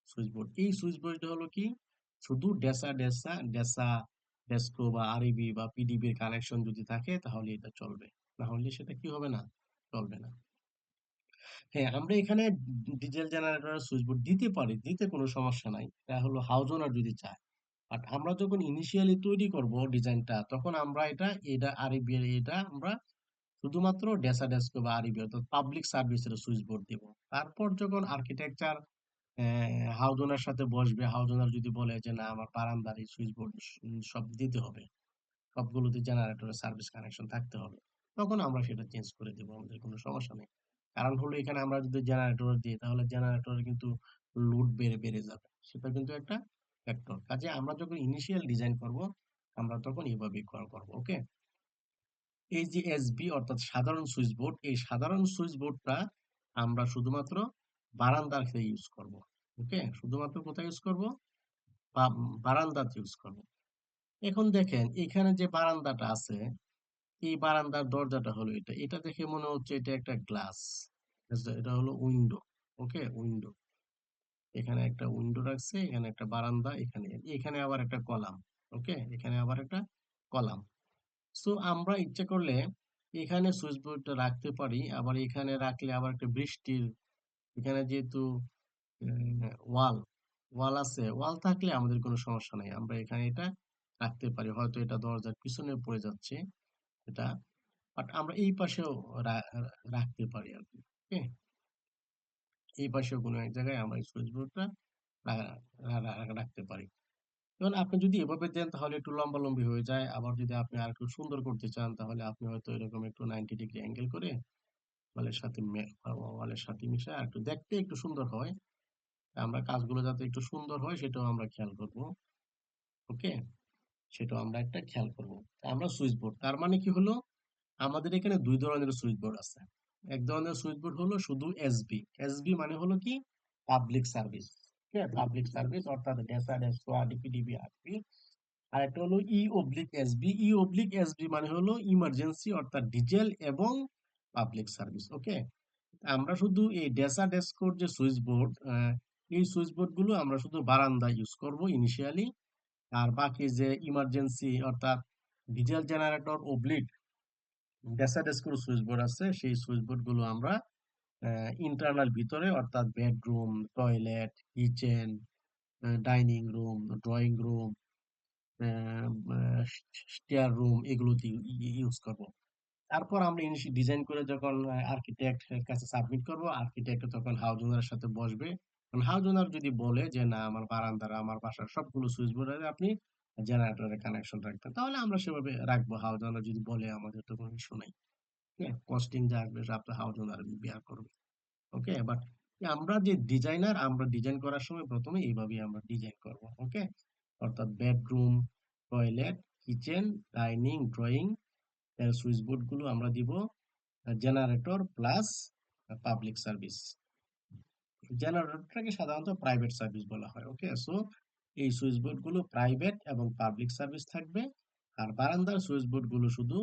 সুইচ বোর্ড। এই সুইচ বোর্ডটা হলো কি, শুধু ডেস্কো বা আরইবি বা পিডিবি এর কানেকশন যদি থাকে তাহলে এটা চলবে, না হলে সেটা কি হবে না, চলবে না। হ্যাঁ, আমরা এখানে ডিজেল জেনারেটরের সুইচ বোর্ড দিতে পারি, দিতে কোনো সমস্যা নাই, এটা হলো হাউস ওনার যদি চায়। বাট আমরা যখন ইনিশিয়ালি তৈরি করব ডিজাইনটা, তখন আমরা এটা আরইবি এটা আমরা শুধুমাত্র ডেস্কো বা আরইবি অর্থাৎ পাবলিক সার্ভিসের সুইচ বোর্ড দিব। তারপর যখন আর্কিটেকচার হাউস ওনার সাথে বসবে, হাউস ওনার যদি বলে যে না আমার বারান্দার এই সুইচ বোর্ড সব দিতে হবে, সবগুলোতে জেনারেটরের সার্ভিস কানেকশন থাকতে হবে, তখন আমরা সেটা চেঞ্জ করে দেবো, আমাদের কোনো সমস্যা নেই। কারণ হলো এখানে আমরা যদি জেনারেটর দিই তাহলে জেনারেটরের কিন্তু লোড বেড়ে বেড়ে যাবে, সেটা কিন্তু একটা ফ্যাক্টর। কাজে আমরা যখন ইনিশিয়াল ডিজাইন করব, আমরা তখন এভাবেই করব। ওকে, এই যে এসবি অর্থাৎ সাধারণ সুইচ বোর্ড, এই সাধারণ সুইচ বোর্ডটা আমরা শুধুমাত্র বারান্দার ক্ষেত্রে ইউজ করব। ওকে, শুধুমাত্র কোথায় ইউজ করব, বারান্দাতে ইউজ করব। এখন দেখেন এখানে যে বারান্দাটা আছে, এই বারান্দার দরজাটা হলো এটা, এটা দেখে মনে হচ্ছে এটা একটা গ্লাস, এটা হলো উইন্ডো। ওকে, উইন্ডো, এখানে একটা উইন্ডো রাখছে, এখানে একটা বারান্দা, এখানে এখানে আবার একটা কলাম। ওকে, এখানে আবার একটা কলাম। সো আমরা ইচ্ছে করলে এখানে সুইচ বোর্ডটা রাখতে পারি, আবার এখানে রাখলে আবার একটা বৃষ্টির, এখানে যেহেতু ওয়াল ওয়াল আছে, ওয়াল থাকলে আমাদের কোনো সমস্যা নাই, আমরা এখানে এটা রাখতে পারি, হয়তো এটা দরজার পিছনে পড়ে যাচ্ছে এটা, বাট আমরা এই পাশেও রাখতে পারি আর কি। ওকে, এই পাশেও কোনো এক জায়গায় আমরা এই সুইচ বোর্ডটা রাখতে পারি। যেমন আপনি যদি এভাবে দেন তাহলে একটু লম্বালম্বি হয়ে যায়। আবার যদি আপনি আরেকটু সুন্দর করতে চান তাহলে আপনি হয়তো এরকম একটু 90 ডিগ্রি অ্যাঙ্গেল করে ওয়ালের সাথে ওয়ালের সাথে মিশায় একটু দেখতে একটু সুন্দর হয়। আমরা কাজগুলো যাতে একটু সুন্দর হয় সেটাও আমরা খেয়াল করব। ওকে? সেটাও আমরা একটা খেয়াল করব। আমরা সুইচ বোর্ড তার মানে কি হলো? আমাদের এখানে ২ ধরনের সুইচ বোর্ড আছে। এক ধরনের সুইচ বোর্ড হলো শুধু এসবি। এসবি মানে হলো কি? Public service. ঠিক আছে? পাবলিক সার্ভিস অর্থাৎ ডেসা, ডেসকোয়া, ডিপিডিবি, আরপি। আরেকটা হলো ই অবলিক এসবি। ই অবলিক এসবি মানে হলো ইমার্জেন্সি অর্থাৎ ডিজেল এবং পাবলিক সার্ভিস। ওকে? আমরা শুধু এই ডেসা ডেস্কোর যে সুইচ বোর্ড এই সুইচ বোর্ড গুলো আমরা শুধু বারান্দায় ইউজ করব ইনিশিয়ালি। আর বাকি যে ইমার্জেন্সি অর্থাৎ ডিজেল জেনারেটর অবলিক ডেসা ডেস্কোর সুইচ বোর্ড আছে সেই সুইচ বোর্ড গুলো আমরা ইন্টারনাল ভিতরে অর্থাৎ bedroom, toilet, kitchen, dining room, drawing room, stair room এগুলোতে ইউজ করব। তারপর আমরা ডিজাইন করে যখন আর্কিটেক্ট এর কাছে সাবমিট করব, আর্কিটেক্ট তখন হাউস ওনারের সাথে বসবে। কারণ হাউস ওনার যদি বলে যে না আমার বারান্দার আমার বাসার সবগুলো সুইচ বোর্ডে আপনি জেনারেটরের কানেকশন রাখবেন, তাহলে আমরা সেভাবে রাখবো। হাউস ওনার যদি বলে আমাদের তো কোনো ইস্যু নাই। হ্যাঁ, কস্টিং যা আসবে আপনার হাউস ওনার বিয়ার করবে। ওকে, বাট আমরা যে ডিজাইনার আমরা ডিজাইন করার সময় প্রথমে এইভাবেই আমরা ডিজাইন করব। ওকে, অর্থাৎ bedroom, toilet, kitchen, dining, drawing এর সুইচ বোর্ড গুলো আমরা দিব জেনারেটর প্লাস পাবলিক সার্ভিস। জেনারেটরটাকে সাধারণত প্রাইভেট সার্ভিস বলা হয়। ওকে, সো এই সুইচ বোর্ড গুলো প্রাইভেট এবং পাবলিক সার্ভিস থাকবে। আর বারান্দার সুইচ বোর্ড গুলো শুধু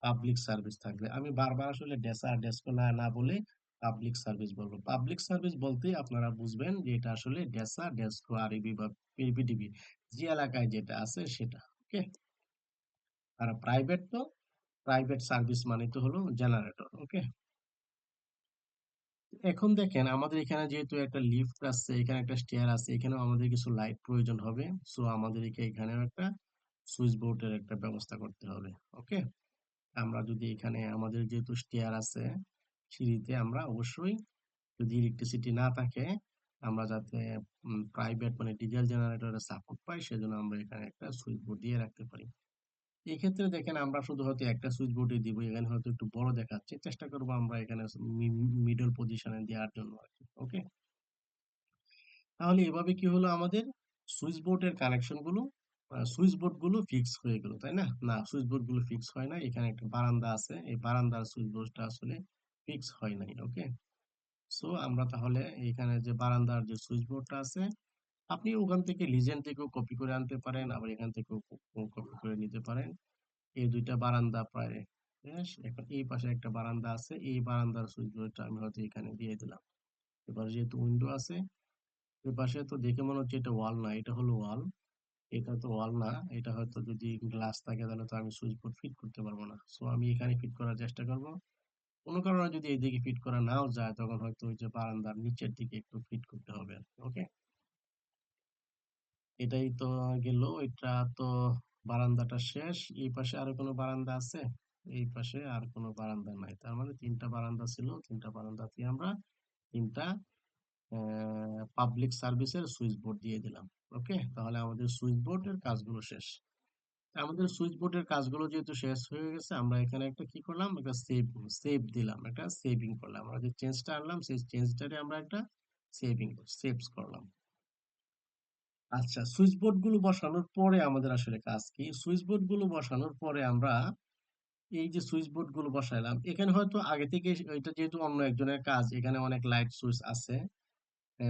পাবলিক সার্ভিস থাকবে। আমি বারবার আসলে ডেসা ডেস্কো না না বলে পাবলিক সার্ভিস বলবো। পাবলিক সার্ভিস বলতে আপনারা বুঝবেন যে এটা আসলে ডেসা ডেস্কো আরইবি বা পিডিবি যে এলাকায় যেটা আছে সেটা। ওকে, আর প্রাইভেট তো প্রাইভেট সার্ভিস মানে তো হলো জেনারেটর। ওকে, এখন দেখেন আমাদের এখানে যেহেতু একটা লিফট আছে, এখানে একটা স্টেয়ার আছে, এখানেও আমাদের কিছু লাইট প্রয়োজন হবে। সো আমাদের এখানেও একটা সুইচ বোর্ডের একটা ব্যবস্থা করতে হবে। ওকে, আমরা যদি এখানে আমাদের যেহেতু স্টেয়ার আছে সিঁড়িতে, আমরা অবশ্যই যদি ইলেকট্রিসিটি না থাকে আমরা যাতে প্রাইভেট মানে ডিজেল জেনারেটরের সাপোর্ট পাই সেজন্য আমরা এখানে একটা সুইচ বোর্ড দিয়ে রাখতে পারি। এই ক্ষেত্রে দেখেন আমরা শুধু হয়তো একটা সুইচ বোর্ডে দিব, এখানে হয়তো একটু বড় দেখাচ্ছে, চেষ্টা করবো আমরা এখানে মিডল পজিশনে দেওয়ার জন্য আর কি। ওকে, তাহলে এভাবে কি হলো আমাদের সুইচ বোর্ডের কানেকশন গুলো সুইচ বোর্ড গুলো ফিক্স হয়ে গেল, তাই না? না, সুইচ বোর্ড গুলো ফিক্স হয় না। এখানে একটা বারান্দা আছে, এই বারান্দার সুইচ বোর্ডটা আসলে ফিক্স হয় নাই। ওকে, সো আমরা তাহলে এখানে যে বারান্দার যে সুইচ বোর্ডটা আছে আপনি ওখান থেকে লিজেন্ড থেকেও কপি করে আনতে পারেন, আবার এখান থেকেও কপি করে নিতে পারেন। এই দুইটা বারান্দা প্রায় শেষ। এখন এই পাশে একটা বারান্দা আছে, এই বারান্দার সুইচ বোর্ডটা আমি হয়তো এখানে দিয়ে দিলাম। এবার যেহেতু উইন্ডো আছে এ পাশে, তো দেখে মনে হচ্ছে এটা ওয়াল না, এটা হলো ওয়াল। এটা তো ওয়াল না, এটা হয়তো যদি গ্লাস থাকে তাহলে তো আমি সুইচ বোর্ড ফিট করতে পারবো না। সো আমি এখানে ফিট করার চেষ্টা করব। কোনো কারণে যদি এইদিকে ফিট করা নাও যায় তখন হয়তো ওই যে বারান্দার নিচের দিকে একটু ফিট করতে হবে। ওকে, এটাই তো গেল। এটা তো বারান্দাটা শেষ। এই পাশে আরো কোনো বারান্দা আছে? এই পাশে আর কোনো বারান্দা নাই। তার মানে তিনটা বারান্দা ছিল, তিনটা বারান্দাতে আমরা তিনটা পাবলিক সার্ভিসের সুইচ বোর্ড দিয়ে দিলাম। ওকে, তাহলে আমাদের সুইচ বোর্ডের কাজগুলো শেষ। আমাদের সুইচ বোর্ডের কাজগুলো যেহেতু শেষ হয়ে গেছে আমরা এখানে একটা কি করলাম, একটা সেভ দিলাম, একটা সেভিং করলাম। আমরা যে চেঞ্জটা আনলাম সেই চেঞ্জটারে আমরা একটা সেভস করলাম। আচ্ছা, সুইচ বোর্ড গুলো বসানোর পরে আমাদের আসলে কাজ কি? সুইচ বোর্ড গুলো বসানোর পরে আমরা এই যে সুইচ বোর্ড গুলো বসাইলাম এখানে হয়তো আগে থেকে এটা যেহেতু অন্য একজনের কাজ এখানে অনেক লাইট সুইচ আছে,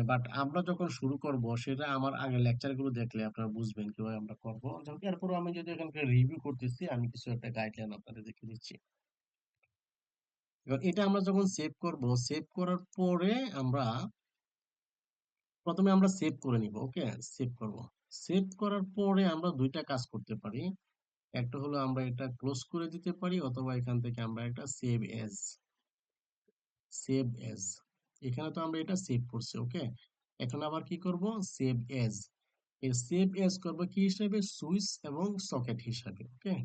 বাট আমরা যখন শুরু করব সেটা আমার আগে লেকচার গুলো দেখলে আপনারা বুঝবেন কিভাবে আমরা করব। এরপর আমি যদি এখানকার রিভিউ করতেছি আমি কিছু একটা গাইডলাইন আপনাদের দেখে দিচ্ছি। এবার এটা আমরা যখন সেভ করব, সেভ করার পরে আমরা প্রথমে আমরা সেভ করে নিব। ওকে, সেভ করব। সেভ করার পরে আমরা দুইটা কাজ করতে পারি। একটা হলো আমরা এটা ক্লোজ করে দিতে পারি অথবা এখান থেকে আমরা একটা সেভ এজ এখানে তো আমরা এটা সেভ করছি। ওকে, এখন আবার কি করব, সেভ এজ এর সেভ এজ করব কি হিসাবে, সুইচ এবং সকেট হিসাবে। ওকে,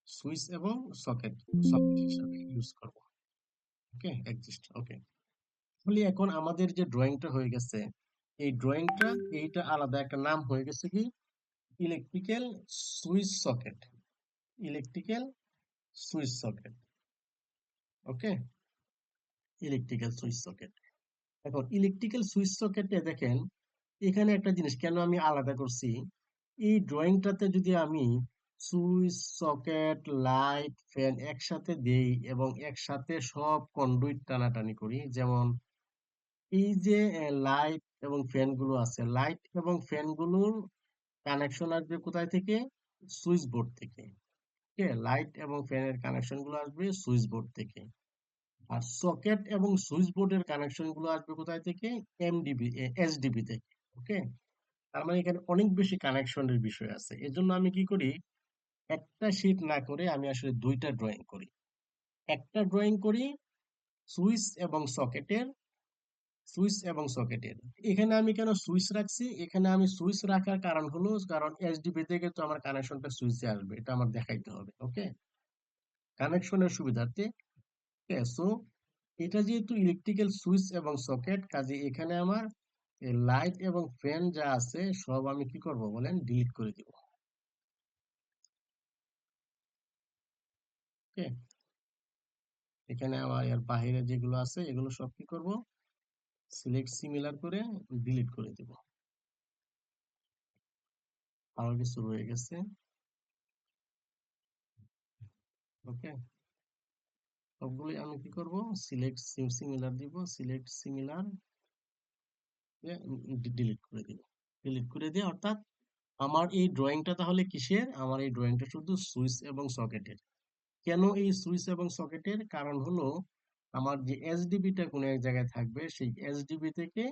সুইচ এবং সকেট সকেট হিসাবে ইউজ করব। ওকে, এক্সিস্ট। ওকে, তাহলে এখন আমাদের যে ড্রয়িংটা হয়ে গেছে এই ড্রয়িংটা এইটা আলাদা একটা নাম হয়ে গেছে কি electrical switch socket. Electrical switch socket. Okay, electrical switch socket. এখন ইলেকট্রিক্যাল সুইচ সকেটে দেখেন এখানে একটা জিনিস কেন আমি আলাদা করছি, এই ড্রয়িংটাতে যদি আমি সুইচ সকেট লাইট ফ্যান একসাথে দেই এবং একসাথে সব কন্ডুইট টানাটানি করি, যেমন এই যে লাইট এবং ফ্যান গুলো আছে, লাইট এবং ফ্যান গুলোর কানেকশন আসবে কোথায় থেকে? সুইচ বোর্ড থেকে। ওকে, লাইট এবং ফ্যানের কানেকশন গুলো আসবে সুইচ বোর্ড থেকে। আর সকেট এবং সুইচ বোর্ডের কানেকশন গুলো আসবে কোথায় থেকে? এমডিবি, এসডিবি থেকে। ওকে, তার মানে এখানে অনেক বেশি কানেকশনের বিষয় আছে। এজন্য আমি কি করি, একটা শীট না করে আমি আসলে দুইটা ড্রয়িং করি। একটা ড্রয়িং করি সুইচ এবং সকেটের, সুইচ এবং সকেটের। এখানে আমি কেন সুইচ রাখছি, এখানে আমি সুইচ রাখার কারণ হলো কারণ এসডিবি থেকে তো আমার কানেকশনটা সুইচে আসবে, এটা আমার দেখাইতে হবে। ওকে, কানেকশনের সুবিধার্থে। সো এটা যেহেতু ইলেকট্রিক্যাল সুইচ এবং সকেট, কাজে এখানে আমার লাইট এবং ফ্যান যা আছে সব আমি কি করব বলেন, ডিলিট করে দিব। ওকে, এখানে আমার এর বাইরে যেগুলো আছে এগুলো সব কি করব, সিলেক্ট সিমিলার করে ডিলিট করে দিব। আরো কিছু রয়ে গেছে। ওকে, সবগুলোই আমি কি করব, সিলেক্ট সিমিলার দিব, সিলেক্ট সিমিলার ডিলিট করে দিব। ডিলিট করে দিয়ে অর্থাৎ আমার এই ড্রয়িংটা তাহলে কিসের, আমার এই ড্রয়িংটা শুধু সুইচ এবং সকেটের। কেন এই সুইচ এবং সকেটের কারণ হলো, আমার যে এসডিবিটা কোনো এক জায়গায় থাকবে, সেই এসডিবি থেকে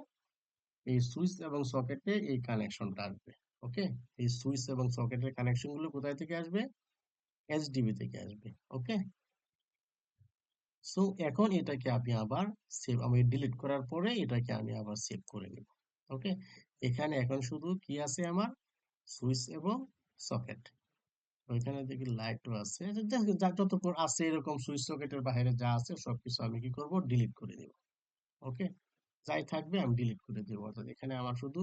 এই সুইচ এবং সকেটে এই কানেকশনটা আসবে। ওকে, এই সুইচ এবং সকেটের কানেকশন গুলো কোথায় থেকে আসবে? এসডিবি থেকে আসবে। ওকে, সো এখন এটাকে আমি আবার সেভ, আমি ডিলিট করার পরে এটাকে আমি আবার সেভ করে নেব। ওকে, এখানে এখন শুধু কি আছে আমার, সুইচ এবং সকেট। ওইখানে দেখি লাইটও আছে, যত আছে এরকম সুইচ সকেটের বাইরে যা আছে সবকিছু আমি কি করব, ডিলিট করে দেব। ওকে, যাই থাকবে আমি ডিলিট করে দেবো, অর্থাৎ এখানে আমার শুধু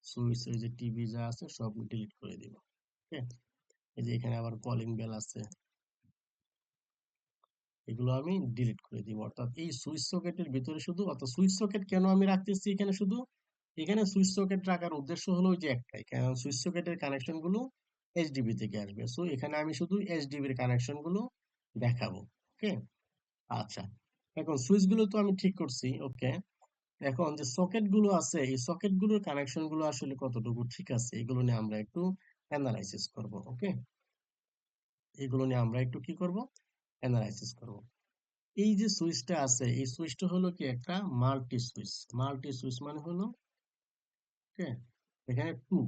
সুইচ, ওই যে টিভি যা আছে সব ডিলিট করে দিব। ওকে, এই যে এখানে আবার কলিং বেল আছে, এগুলো আমি ডিলিট করে দিব। অর্থাৎ এই সুইচ সকেটের ভিতরে শুধু, অর্থাৎ সুইচ সকেট কেন আমি রাখতেছি এখানে শুধু, এখানে সুইচ সকেট রাখার উদ্দেশ্য হলো ওই যে একটাই, কারণ সুইচ সকেটের কানেকশন গুলো এইচডিবি থেকে আসবে। সো এখানে আমি শুধু এইচডিবির কানেকশন গুলো দেখাবো। ওকে, আচ্ছা, এখন সুইচ গুলো তো আমি ঠিক করছি। ওকে, এখন যে সকেট গুলো আছে এই সকেট গুলোর কানেকশন গুলো আসলে কতটুকু ঠিক আছে এগুলো নিয়ে আমরা একটু অ্যানালাইসিস করব। ওকে, এগুলো নিয়ে আমরা একটু কি করব, অ্যানালাইসিস করব। এই যে সুইচটা আছে এই সুইচটা হলো কি একটা মাল্টি সুইচ। মাল্টি সুইচ মানে হলো, ওকে, এখানে টু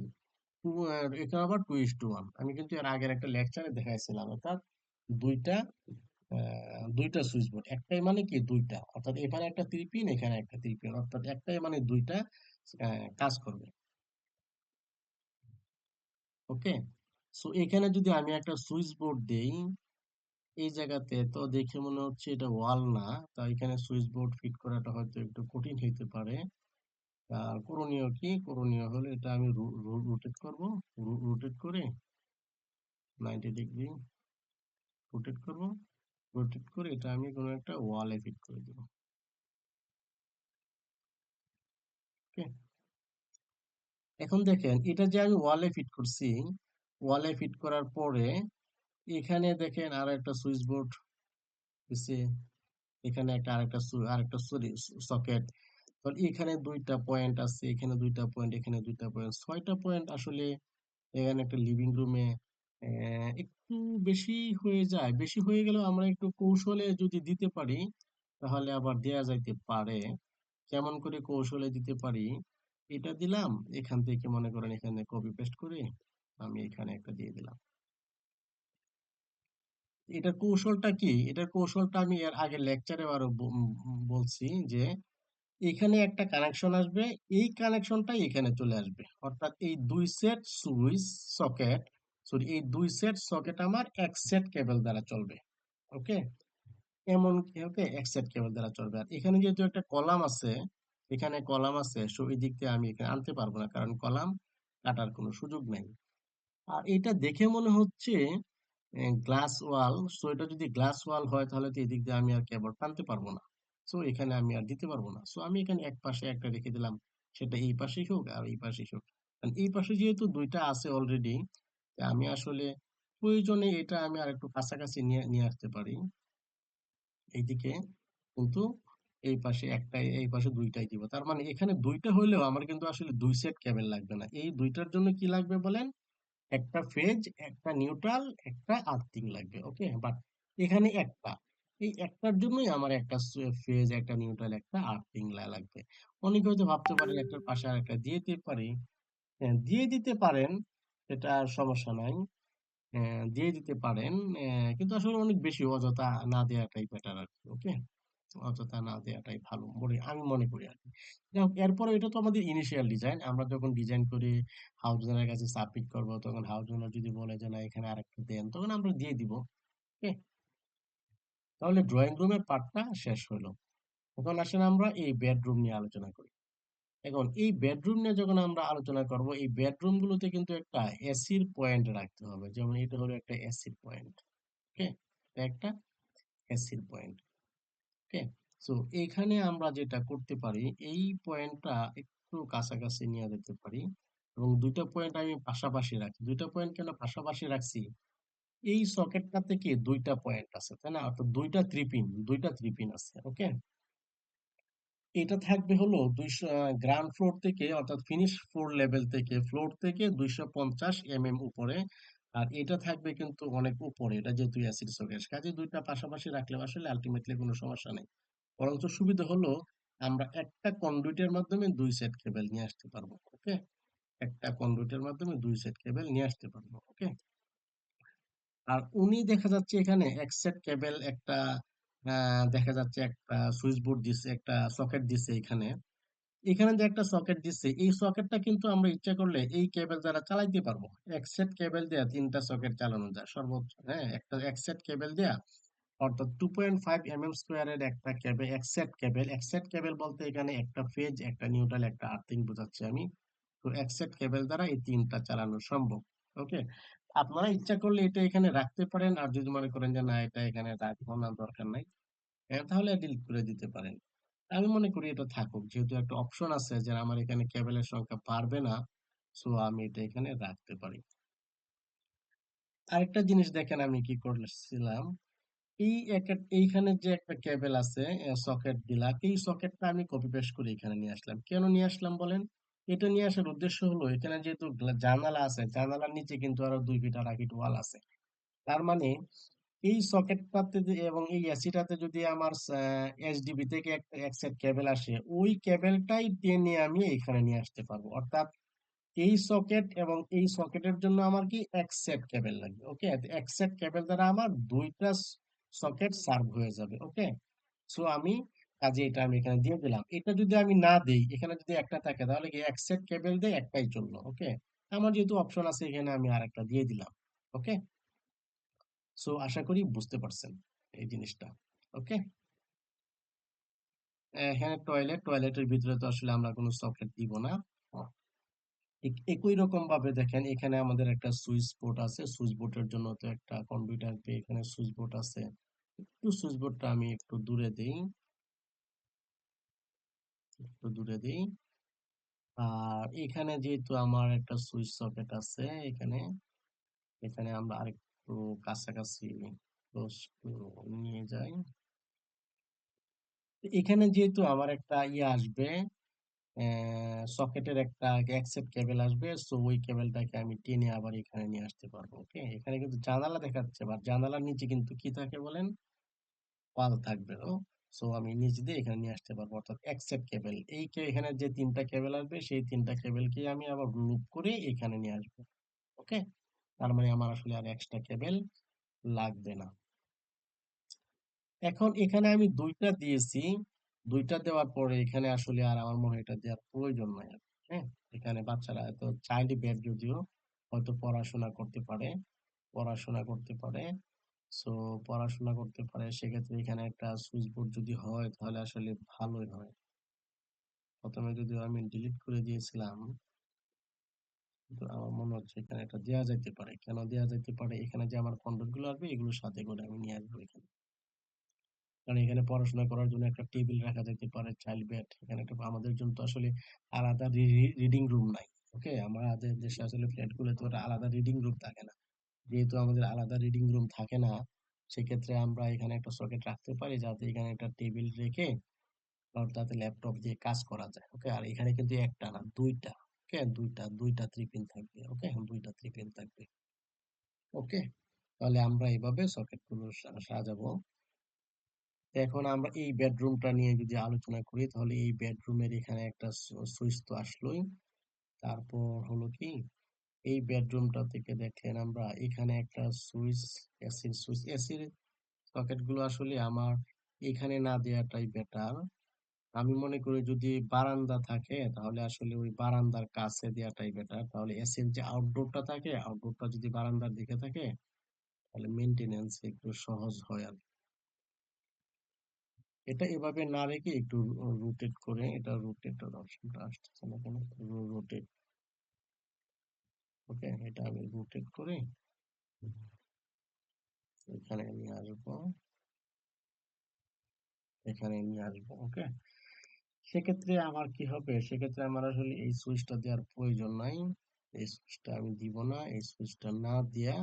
টু, এখানে আবার 2:1। আমি কিন্তু এর আগের একটা লেকচারে দেখাইছিলাম, অর্থাৎ দুইটা দুইটা সুইচ বোর্ড, একটাই মানে কি দুইটা, অর্থাৎ এখানে একটা 3 পিন এখানে একটা 3 পিন, অর্থাৎ একটাই মানে দুইটা কাজ করবে। ওকে, সো এখানে যদি আমি একটা সুইচ বোর্ড দেই এই জায়গাতে, তো দেখে মনে হচ্ছে এটা ওয়াল না, তাই এখানে সুইচ বোর্ড ফিট করাটা হয়তো একটু কঠিন হইতে পারে। আর করণীয় কি, করণীয় হলে এটা আমি রোটেট করব, রোটেট করে 90 ডিগ্রি রোটেট করব, রোটেট করে এটা আমি কোনো একটা ওয়ালে ফিট করে দেব। ওকে, এখন দেখেন এটা যে আমি ওয়ালে ফিট করছি, ওয়ালে ফিট করার পরে এখানে দেখেন আর একটা সুইচ বোর্ড দিছে, এখানে একটা আরেকটা সরি সকেট। তো এখানে দুইটা পয়েন্ট আছে, এখানে দুইটা পয়েন্ট, এখানে দুইটা পয়েন্ট, 6টা পয়েন্ট আসলে এখানে একটা লিভিং রুমে একটু বেশি হয়ে যায়। বেশি হয়ে গেলেও আমরা একটু কৌশলে যদি দিতে পারি তাহলে আবার দেয়া যাইতে পারে। কেমন করে কৌশলে দিতে পারি, এটা দিলাম, এখান থেকে মনে করেন এখানে কপি পেস্ট করে আমি এখানে একটা দিয়ে দিলাম। এটার কৌশলটা কি, এটার কৌশলটা আমি এর আগের লেকচারে আরো বলছি যে এখানে একটা কানেকশন আসবে, এই কানেকশনটাই এখানে চলে আসবে, অর্থাৎ এই দুই সেট সুইচ সকেট, সরি এই দুই সেট সকেট আমার এক সেট কেবল দ্বারা চলবে। ওকে, এমন কি, ওকে, এক সেট কেবল দ্বারা চলবে। আর এখানে যেহেতু একটা কলাম আছে, এখানে কলাম আছে, সো এই দিক দিয়ে আমি এখানে আনতে পারবো না, কারণ কলাম কাটার কোনো সুযোগ নাই। আর এটা দেখে মনে হচ্ছে গ্লাস ওয়াল, সো এটা যদি গ্লাস ওয়াল হয় তাহলে তো এদিক দিয়ে আমি আর কেবল টানতে পারবো না, সো এখানে আমি আর দিতে পারবো না। সো আমি এখানে এক পাশে একটা রেখে দিলাম, সেটা এই পাশেই হোক আর এই পাশেই হোক। কারণ এই পাশে যেহেতু দুইটা আছে অলরেডি, আমি আসলে প্রয়োজনে এটা আমি আর একটু কাছাকাছি নিয়ে নিয়ে আসতে পারি এইদিকে, কিন্তু এই পাশে একটাই, এই পাশে দুইটাই দিব। তার মানে এখানে দুইটা হইলেও আমার কিন্তু আসলে দুই সেট কেবল লাগবে না। এই দুইটার জন্য কি লাগবে বলেন? একটা ফেজ, একটা নিউট্রাল, একটা আর্থিং লাগবে। ওকে, বাট এখানে একটা, এই একটার জন্যই আমার একটা ফেজ, একটা নিউট্রাল, একটা আর্থিং লাগবে। অনেকে হয়তো ভাবতে পারেন একটার পাশে আর একটা দিয়ে দিতে পারি। হ্যাঁ, দিয়ে দিতে পারেন, এটা সমস্যা নাই। দিয়ে দিতে পারেন, কিন্তু আসলে অনেক বেশি অযথা না দেওয়াটাই বেটার আর কি। ওকে, অযথা না দেওয়াটাই ভালো বলে আমি মনে করি আর কি। যাই হোক, এরপরে এটা তো আমাদের ইনিশিয়াল ডিজাইন। আমরা যখন ডিজাইন করে হাউস ওনারের কাছে সাবমিট করব, তখন হাউস ওনার যদি বলে যে না এখানে আরেকটা দেন, তখন আমরা দিয়ে দিব। ওকে, তাহলে ড্রয়িং রুমের পার্টটা শেষ হলো। এখন আসেন আমরা এই বেডরুম নিয়ে আলোচনা করি। এখন এই বেডরুম নিয়ে যখন আমরা আলোচনা করব, এই বেডরুম গুলোতে কিন্তু একটা এসির পয়েন্ট রাখতে হবে। যেমন এটা হলো একটা এসির পয়েন্ট। ওকে, একটা এসির পয়েন্ট। ওকে, সো এখানে আমরা যেটা করতে পারি, এই পয়েন্টটা একটু কাছাকাছি নিয়ে যেতে পারি, এবং দুইটা পয়েন্ট আমি পাশাপাশি রাখি। দুইটা পয়েন্ট কেন পাশাপাশি রাখছি? এই সকেটটা থেকে দুইটা পয়েন্ট আছে, তাই না? অর্থাৎ দুইটা থ্রি পিন আছে। ওকে, এটা থাকবে হলো 200 গ্রাউন্ড ফ্লোর থেকে, অর্থাৎ ফিনিশ ফ্লোর লেভেল থেকে, ফ্লোর থেকে 250 উপরে। আর এটা থাকবে কিন্তু অনেক উপরে, এটা যেহেতু অ্যাসিড সকেট, কাজে দুইটা পাশাপাশি রাখলে আসলে আলটিমেটলি কোনো সমস্যা নেই। বরঞ্চ সুবিধা হলো আমরা একটা কন্ডুইটের মাধ্যমে দুই সেট কেবল নিয়ে আসতে পারবো। ওকে, একটা কন্ডুইটের মাধ্যমে দুই সেট কেবল নিয়ে আসতে পারবো। ওকে, আর উনি দেখা যাচ্ছে এখানে এক সেট কেবল একটা, দেখা যাচ্ছে একটা সুইচ বোর্ড দিচ্ছে, একটা সকেট দিচ্ছে এখানে। এখানে যে একটা সকেট দিচ্ছে, এই সকেটটা কিন্তু আমরা ইচ্ছা করলে এই কেবল দ্বারা চালাইতে পারবো। এক সেট কেবল দেয়া তিনটা সকেট চালানো যায় সর্বোচ্চ। হ্যাঁ, একটা এক সেট কেবল দেয়া, অর্থাৎ 2.5 স্কোয়ারের একটা কেবল, এক সেট কেবল বলতে এখানে একটা ফেজ, একটা নিউট্রাল, একটা আর্থিং বোঝাচ্ছি আমি। তো এক সেট কেবল দ্বারা এই তিনটা চালানো সম্ভব। ওকে, আপনারা ইচ্ছা করলে এটা এখানে রাখতে পারেন, আর যদি মনে করেন যে না এটা এখানে রাখবো না, দরকার নাই, তাহলে ডিলিট করে দিতে পারেন। আমি মনে করি এটা থাকুক, যেহেতু একটা অপশন আছে যে আমার এখানে কেবলের সংখ্যা বাড়বে না, সো আমি এটা এখানে রাখতে পারি। আরেকটা জিনিস দেখেন আমি কি করছিলাম, এইখানে যে একটা কেবল আছে, সকেট দিলা, এই সকেটটা আমি কপি পেস্ট করে এখানে নিয়ে আসলাম। কেন নিয়ে আসলাম বলেন? এটা নিয়ে আসার উদ্দেশ্য হলো এখানে যেহেতু জানালা আছে, জানালার নিচে কিন্তু আরো 2 ফিট আড়াই ফিট ওয়াল আছে। তার মানে এই সকেটটাতে এবং এই এসিটাতে যদি আমার এইচডিবি থেকে একটা এক সেট কেবল আসে, ওই কেবলটাই টেনে আমি এখানে নিয়ে আসতে পারবো। অর্থাৎ এই সকেট এবং এই সকেটের জন্য আমার কি এক সেট কেবল লাগবে। ওকে, এক সেট কেবল দ্বারা আমার দুইটা সকেট সার্ভ হয়ে যাবে। ওকে, সো আমি কাজে এটা আমি এখানে দিয়ে দিলাম। এটা যদি আমি না দিই, এখানে যদি একটা থাকে, তাহলে কি এক সেট কেবল দিয়ে একটাই চললো। ওকে, আমার যেহেতু অপশন আছে এখানে আমি আরেকটা দিয়ে দিলাম। ওকে, সো আশা করি বুঝতে পারছেন এই জিনিসটা। ওকে, এখানে টয়লেটের ভিতরে তো আসলে আমরা কোনো সকেট দিব না। ঠিক একই রকম ভাবে দেখেন এখানে আমাদের একটা সুইচ বোর্ড আছে, সুইচ বোর্ডের জন্য তো একটা কম্পিউটার পে, এখানে সুইচ বোর্ড আছে। একটু সুইচ বোর্ডটা আমি একটু দূরে দিই। আর এখানে যেহেতু আমার একটা সুইচ সকেট আছে এখানে, এখানে আমরা আরেকটু কাছাকাছি close to নিয়ে যাই। এখানে যেহেতু আমার একটা ইয়ে আসবে, সকেটের একটা অ্যাকসেপ্ট কেবল আসবে, সো ওই কেবলটাকে আমি টেনে আবার এখানে নিয়ে আসতে পারবো। ওকে, এখানে কিন্তু জানালা দেখাচ্ছে, বা জানালার নিচে কিন্তু কি থাকে বলেন? ওয়াল থাকবে। ও, সো আমি নিচ দিয়ে এখানে নিয়ে আসতে পারবো, অর্থাৎ অ্যাকসেপ্ট কেবল, এখানে যে তিনটা কেবল আসবে সেই তিনটা কেবলকে আমি আবার লুপ করে এখানে নিয়ে আসবো। ওকে, তার মানে আমার আসলে আর এক্সট্রা কেবল লাগবে না। এখন এখানে আমি দুইটা দিয়েছি, দুইটা দেওয়ার পরে এখানে আসলে আর আমার মনে হয় এটা দেওয়ার প্রয়োজন নাই আর। হ্যাঁ, এখানে বাচ্চারা তো চাইল্ড বেড, যদিও হয়তো পড়াশোনা করতে পারে, সো পড়াশোনা করতে পারে, সেক্ষেত্রে এখানে একটা সুইচ বোর্ড যদি হয় তাহলে আসলে ভালোই হয়। প্রথমে যদিও আমি ডিলিট করে দিয়েছিলাম, কিন্তু আমার মনে হচ্ছে এখানে একটা দেওয়া যাইতে পারে। কেন দেওয়া যাইতে পারে? এখানে যে আমার কন্টেন্ট গুলো আসবে এগুলোর সাথে করে আমি নিয়ে আসবো এখানে। কারণ এখানে পড়াশোনা করার জন্য একটা টেবিল রাখা যেতে পারে, চাইল্ড বেড। এখানে একটা আমাদের জন্য তো আসলে আলাদা রিডিং রুম নাই। ওকে, আমাদের দেশে আসলে ফ্ল্যাট গুলোতে ওটা আলাদা রিডিং রুম থাকে না। যেহেতু আমাদের আলাদা রিডিং রুম থাকে না, সেক্ষেত্রে আমরা এখানে একটা সকেট রাখতে পারি যাতে এখানে একটা টেবিল রেখে তাতে ল্যাপটপ দিয়ে কাজ করা যায়। ওকে, আর এখানে কিন্তু একটা না, দুইটা। ওকে, দুইটা দুইটা থ্রি পিন থাকবে। ওকে, দুইটা থ্রি পিন থাকবে। ওকে, তাহলে আমরা এইভাবে সকেট গুলো সাজাবো। এখন আমরা এই বেডরুমটা নিয়ে যদি আলোচনা করি, তাহলে এই বেডরুমের এখানে একটা সুইচ তো আসলোই। তারপর হলো কি, এই বেডরুমটা থেকে দেখেন আমরা এখানে একটা সুইচ, এসির সুইচ। এসির সকেট গুলো আসলে আমার এখানে না দেওয়াটাই বেটার। আমি মনে করি যদি বারান্দা থাকে তাহলে আসলে ওই বারান্দার কাছে দেওয়াটাই বেটার। তাহলে এসির যে আউটডোরটা থাকে, আউটডোরটা যদি বারান্দার দিকে থাকে তাহলে মেনটেনেন্স একটু সহজ হয় আর কি। এটা এভাবে না রেখে একটু রোটেট করে, এটা রোটেটর অপশনটা আসতেছে না কেন? রোটেট। ওকে, এটা আমি রোটেট করে এখানে নিয়ে আসবো, এখানে নিয়ে আসবো। ওকে, সেক্ষেত্রে আমার কি হবে? সেক্ষেত্রে আমার আসলে এই সুইচটা দেওয়ার প্রয়োজন নাই। এই সুইচটা আমি দিব না। এই সুইচটা না দিয়া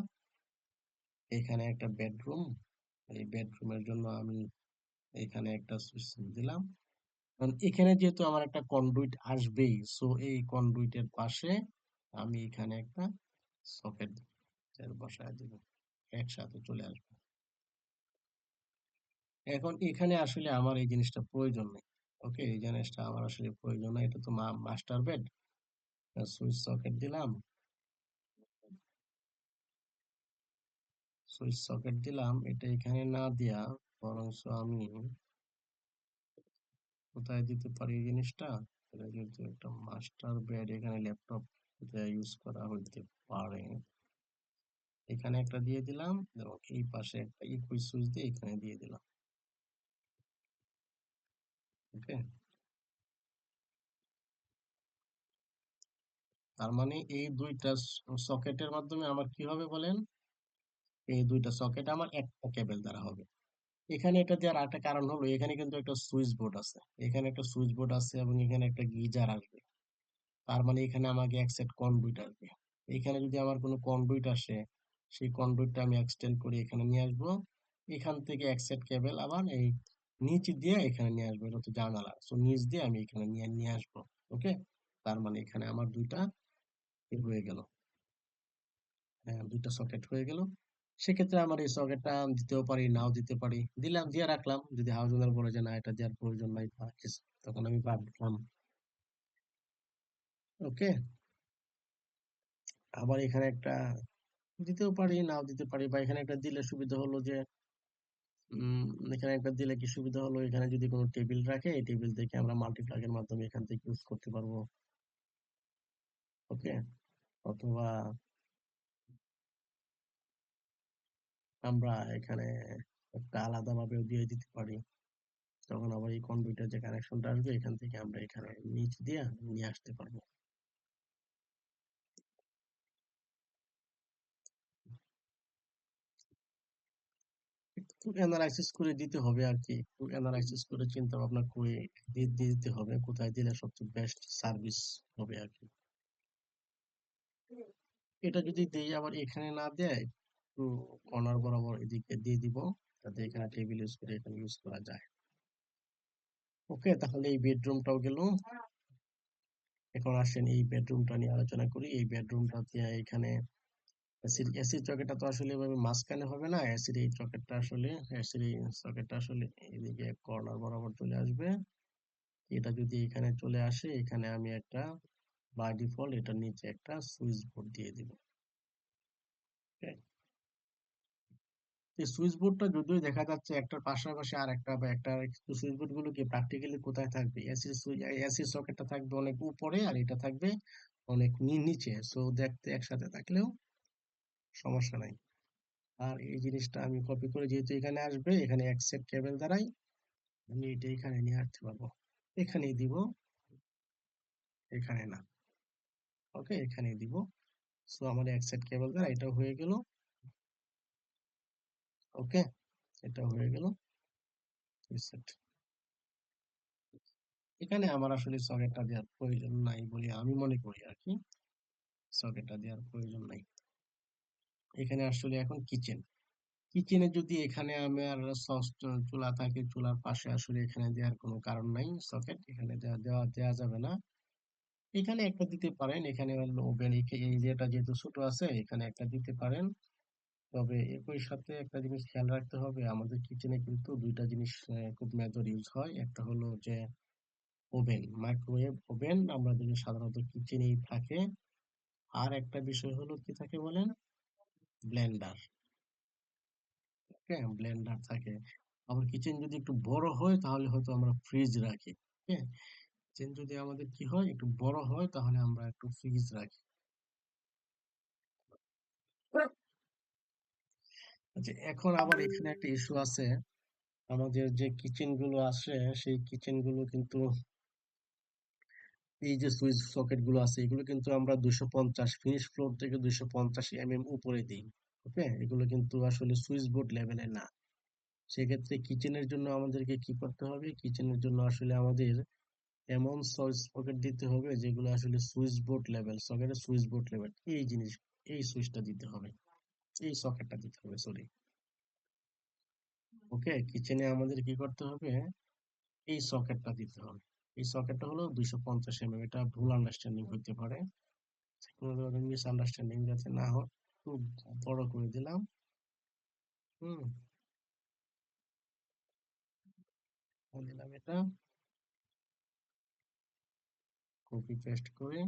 এখানে একটা বেডরুম, এই বেডরুমের জন্য আমি এখানে একটা সুইচ দিলাম। কারণ এখানে যেহেতু আমার একটা কন্ডুইট আসবেই, সো এই কন্ডুইটের পাশে আমি এখানে একটা সকেট বসায় দিব, একসাথে চলে আসবে। এখন এখানে আসলে আমার এই জিনিসটা প্রয়োজন নেই। ওকে, এই জিনিসটা আমার আসলে প্রয়োজন নাই। এটা তো মাস্টার বেড। সুইচ সকেট দিলাম, সুইচ সকেট দিলাম, এটা এখানে না দিয়া বরঞ্চ আমি কোথায় দিতে পারি এই জিনিসটা? এটা কিন্তু একটা মাস্টার বেড, এখানে ল্যাপটপ ইউজ করা হইতে পারে। এখানে একটা দিয়ে দিলাম এবং এই পাশে একটা ইকুই সুইচ দিয়ে এখানে দিয়ে দিলাম। ওকে, তার মানে এই দুইটা সকেটের মাধ্যমে আমার কি হবে বলেন? এই দুইটা সকেট আমার একটা কেবল দ্বারা হবে। এখানে এটা দেওয়ার আরেকটা কারণ হলো এখানে কিন্তু একটা সুইচ বোর্ড আছে, এখানে একটা সুইচ বোর্ড আছে এবং এখানে একটা গিজার আসবে। তার মানে এখানে আমাকে এক সেট কন্ডুইট আসবে। এখানে যদি আমার কোনো কন্ডুইট আসে, সেই কন্ডুইটটা আমি এক্সটেন্ড করে এখানে নিয়ে আসবো। এখান থেকে এক সেট কেবল আবার এই নিচ দিয়ে এখানে নিয়ে আসবো, এটা তো জানালা, সো নিচ দিয়ে আমি এখানে নিয়ে নিয়ে আসবো। ওকে, তার মানে এখানে আমার দুইটা হয়ে গেল, হ্যাঁ, দুইটা সকেট হয়ে গেল। সেক্ষেত্রে আমার এই সকেটটা দিতেও পারি, নাও দিতে পারি। দিলাম, দিয়ে রাখলাম। যদি হাউস ওনার বলে যে না, এটা দেওয়ার প্রয়োজন নাই বা কিছু, তখন আমি বাদ দিলাম। ওকে, আবার এখানে একটা দিতেও পারি, নাও দিতে পারি। বা এখানে একটা দিলে সুবিধা হলো যে উম এখানে একটা দিলে কি সুবিধা হলো, এখানে যদি কোনো টেবিল রাখে এই টেবিল থেকে আমরা মাল্টিপ্লাগের মাধ্যমে এখান থেকে ইউজ করতে পারবো। ওকে, অথবা আমরা এখানে একটা আলাদা ভাবেও দিয়ে দিতে পারি। তখন আবার এই কম্পিউটার যে কানেকশনটা আসবে এখান থেকে আমরা এখানে নিচ দিয়ে নিয়ে আসতে পারবো। একটু অ্যানালাইসিস করে দিতে হবে আর কি, একটু অ্যানালাইসিস করে চিন্তা ভাবনা করে দিতে হবে কোথায় দিলে সবচেয়ে বেস্ট সার্ভিস হবে আর কি। এটা যদি দেই আবার এখানে না দেয়, একটু কর্নার বরাবর এদিকে দিয়ে দিব, যাতে এখানে টেবিল ইউজ করে এখানে ইউজ করা যায়। ওকে, তাহলে এই বেডরুমটাও গেল। এখন আসেন এই বেডরুমটা নিয়ে আলোচনা করি। এই বেডরুমটা দিয়ে এখানে এসির এসির সকেটটা তো আসলে এভাবে মাঝখানে হবে না। এসির এই সকেটটা আসলে, এসির এই সকেটটা আসলে এদিকে কর্নার বরাবর চলে আসবে। এটা যদি এখানে চলে আসে, এখানে আমি একটা বাই ডিফল্ট এটার নিচে একটা সুইচ বোর্ড দিয়ে দিব। এই সুইচ বোর্ডটা যদিও দেখা যাচ্ছে একটার পাশাপাশি আর একটা বা একটা, সুইচ বোর্ড গুলো কি প্র্যাকটিক্যালি কোথায় থাকবে? এসির এসির সকেটটা থাকবে অনেক উপরে আর এটা থাকবে অনেক নিচে, সো দেখতে একসাথে থাকলেও সমস্যা নাই। আর এই জিনিসটা আমি কপি করে যেহেতু এখানে আসবে, এখানে এক সেট কেবল দ্বারাই আমি এটা এখানে নিয়ে আসতে পারবো, এখানেই দিব। এখানে না। ওকে, এখানে দিব। সো আমার এক সেট কেবল দ্বারা এটা হয়ে গেল। ওকে, এটা হয়ে গেল দুই সেট। এখানে আমার আসলে সকেটটা দেওয়ার প্রয়োজন নাই বলে আমি মনে করি আর কি। সকেটটা দেওয়ার প্রয়োজন নাই। এখানে আসলে এখন কিচেন, কিচেনে যদি এখানে আমার সস চুলা থাকে, চুলার পাশে আসলে এখানে দেওয়ার কোনো কারণ নাই। সকেট এখানে দেওয়া যাবে না। এখানে একটা দিতে পারেন, এখানে ওভেন এই এরিয়াটা যেহেতু ছোট আছে এখানে একটা দিতে পারেন। তবে একই সাথে একটা জিনিস খেয়াল রাখতে হবে, আমাদের কিচেনে কিন্তু দুইটা জিনিস খুব মেজর ইউজ হয়। একটা হলো যে ওভেন, মাইক্রোওয়েভ ওভেন আমাদের সাধারণত কিচেনেই থাকে। আর একটা বিষয় হলো কি থাকে বলেন, ব্লেন্ডার। হ্যাঁ, ব্লেন্ডার থাকে। আবার কিচেন যদি একটু বড় হয় তাহলে হয়তো আমরা ফ্রিজ রাখি। হ্যাঁ, কিচেন যদি আমাদের কি হয় একটু বড় হয় তাহলে আমরা একটু ফ্রিজ রাখি। আচ্ছা, এখন আবার এখানে একটা ইস্যু আছে। আমাদের যে কিচেন গুলো আছে সেই কিচেন গুলো কিন্তু এই যে সুইচ সকেট গুলো আছে এগুলো কিন্তু আমরা 250 ফিনিশ ফ্লোর থেকে 250 উপরে দিই। ওকে, এগুলো কিন্তু আসলে সুইচ বোর্ড লেভেলে না। সেক্ষেত্রে কিচেনের জন্য আমাদেরকে কি করতে হবে, কিচেনের জন্য আসলে আমাদের এমন সকেট দিতে হবে যেগুলো আসলে সুইচ বোর্ড লেভেল, সকেটের সুইচ বোর্ড লেভেল এই জিনিস, এই সুইচটা দিতে হবে, এই সকেটটা দিতে হবে, সরি। ওকে, কিচেনে আমাদের কি করতে হবে, এই সকেটটা দিতে হবে। এই সকেটটা হলো 250 এটা ভুল আন্ডারস্ট্যান্ডিং হতে পারে, কোনো ধরনের মিস আন্ডারস্ট্যান্ডিং যাতে না হয়। খুব বড় করে দিলাম। হুম, দিলাম এটা, কপি পেস্ট করে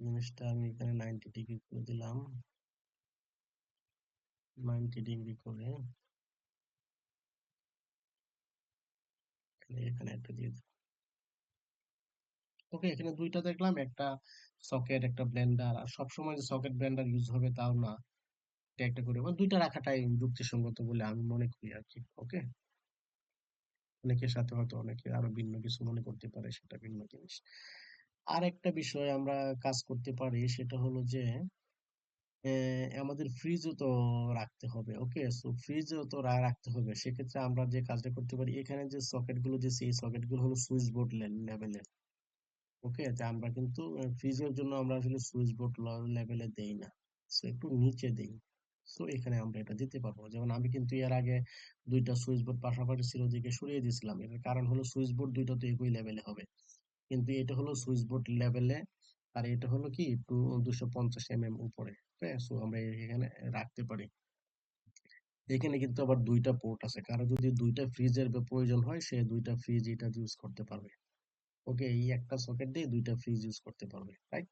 জিনিসটা আমি এখানে 90 ডিগ্রি করে দিলাম। 90 ডিগ্রি করে এখানে একটা দিয়ে দিলাম। ওকে, এখানে দুইটা দেখলাম, একটা সকেট একটা ব্লেন্ডার। আর সবসময় যে সকেট ব্লেন্ডার ইউজ হবে তাও না, এটা একটা করে মানে দুইটা রাখাটাই যুক্তিসঙ্গত বলে আমি মনে করি আর কি। ওকে, অনেকের সাথে হয়তো অনেকে আরো ভিন্ন কিছু মনে করতে পারে, সেটা ভিন্ন জিনিস। আর একটা বিষয় আমরা কাজ করতে পারি সেটা হলো যে আমাদের ফ্রিজও তো রাখতে হবে। ওকে, সো ফ্রিজও তো রাখতে হবে। সেক্ষেত্রে আমরা যে কাজটা করতে পারি, এখানে যে সকেট গুলো দিয়েছি এই সকেট গুলো হলো সুইচ বোর্ড লেভেলের। ওকে, তা আমরা কিন্তু ফ্রিজের জন্য আমরা আসলে সুইচ বোর্ড লেভেলে দেই না, সো একটু নিচে দেই। সো এখানে আমরা এটা দিতে পারবো। যেমন আমি কিন্তু এর আগে দুইটা সুইচ বোর্ড পাশাপাশি ছিল দিকে সরিয়ে দিয়েছিলাম, এর কারণ হলো সুইচ বোর্ড দুইটা তো একই লেভেলে হবে, কিন্তু এটা হলো সুইচ বোর্ড লেভেলে, আর এটা হলো কি একটু 250 উপরে। সো আমরা এখানে রাখতে পারি। এখানে কিন্তু আবার দুইটা পোর্ট আছে, কারো যদি দুইটা ফ্রিজের প্রয়োজন হয় সে দুইটা ফ্রিজ এটা ইউজ করতে পারবে। ওকে, এই একটা সকেট দিয়ে দুইটা ফ্রিজ ইউজ করতে পারবে, রাইট?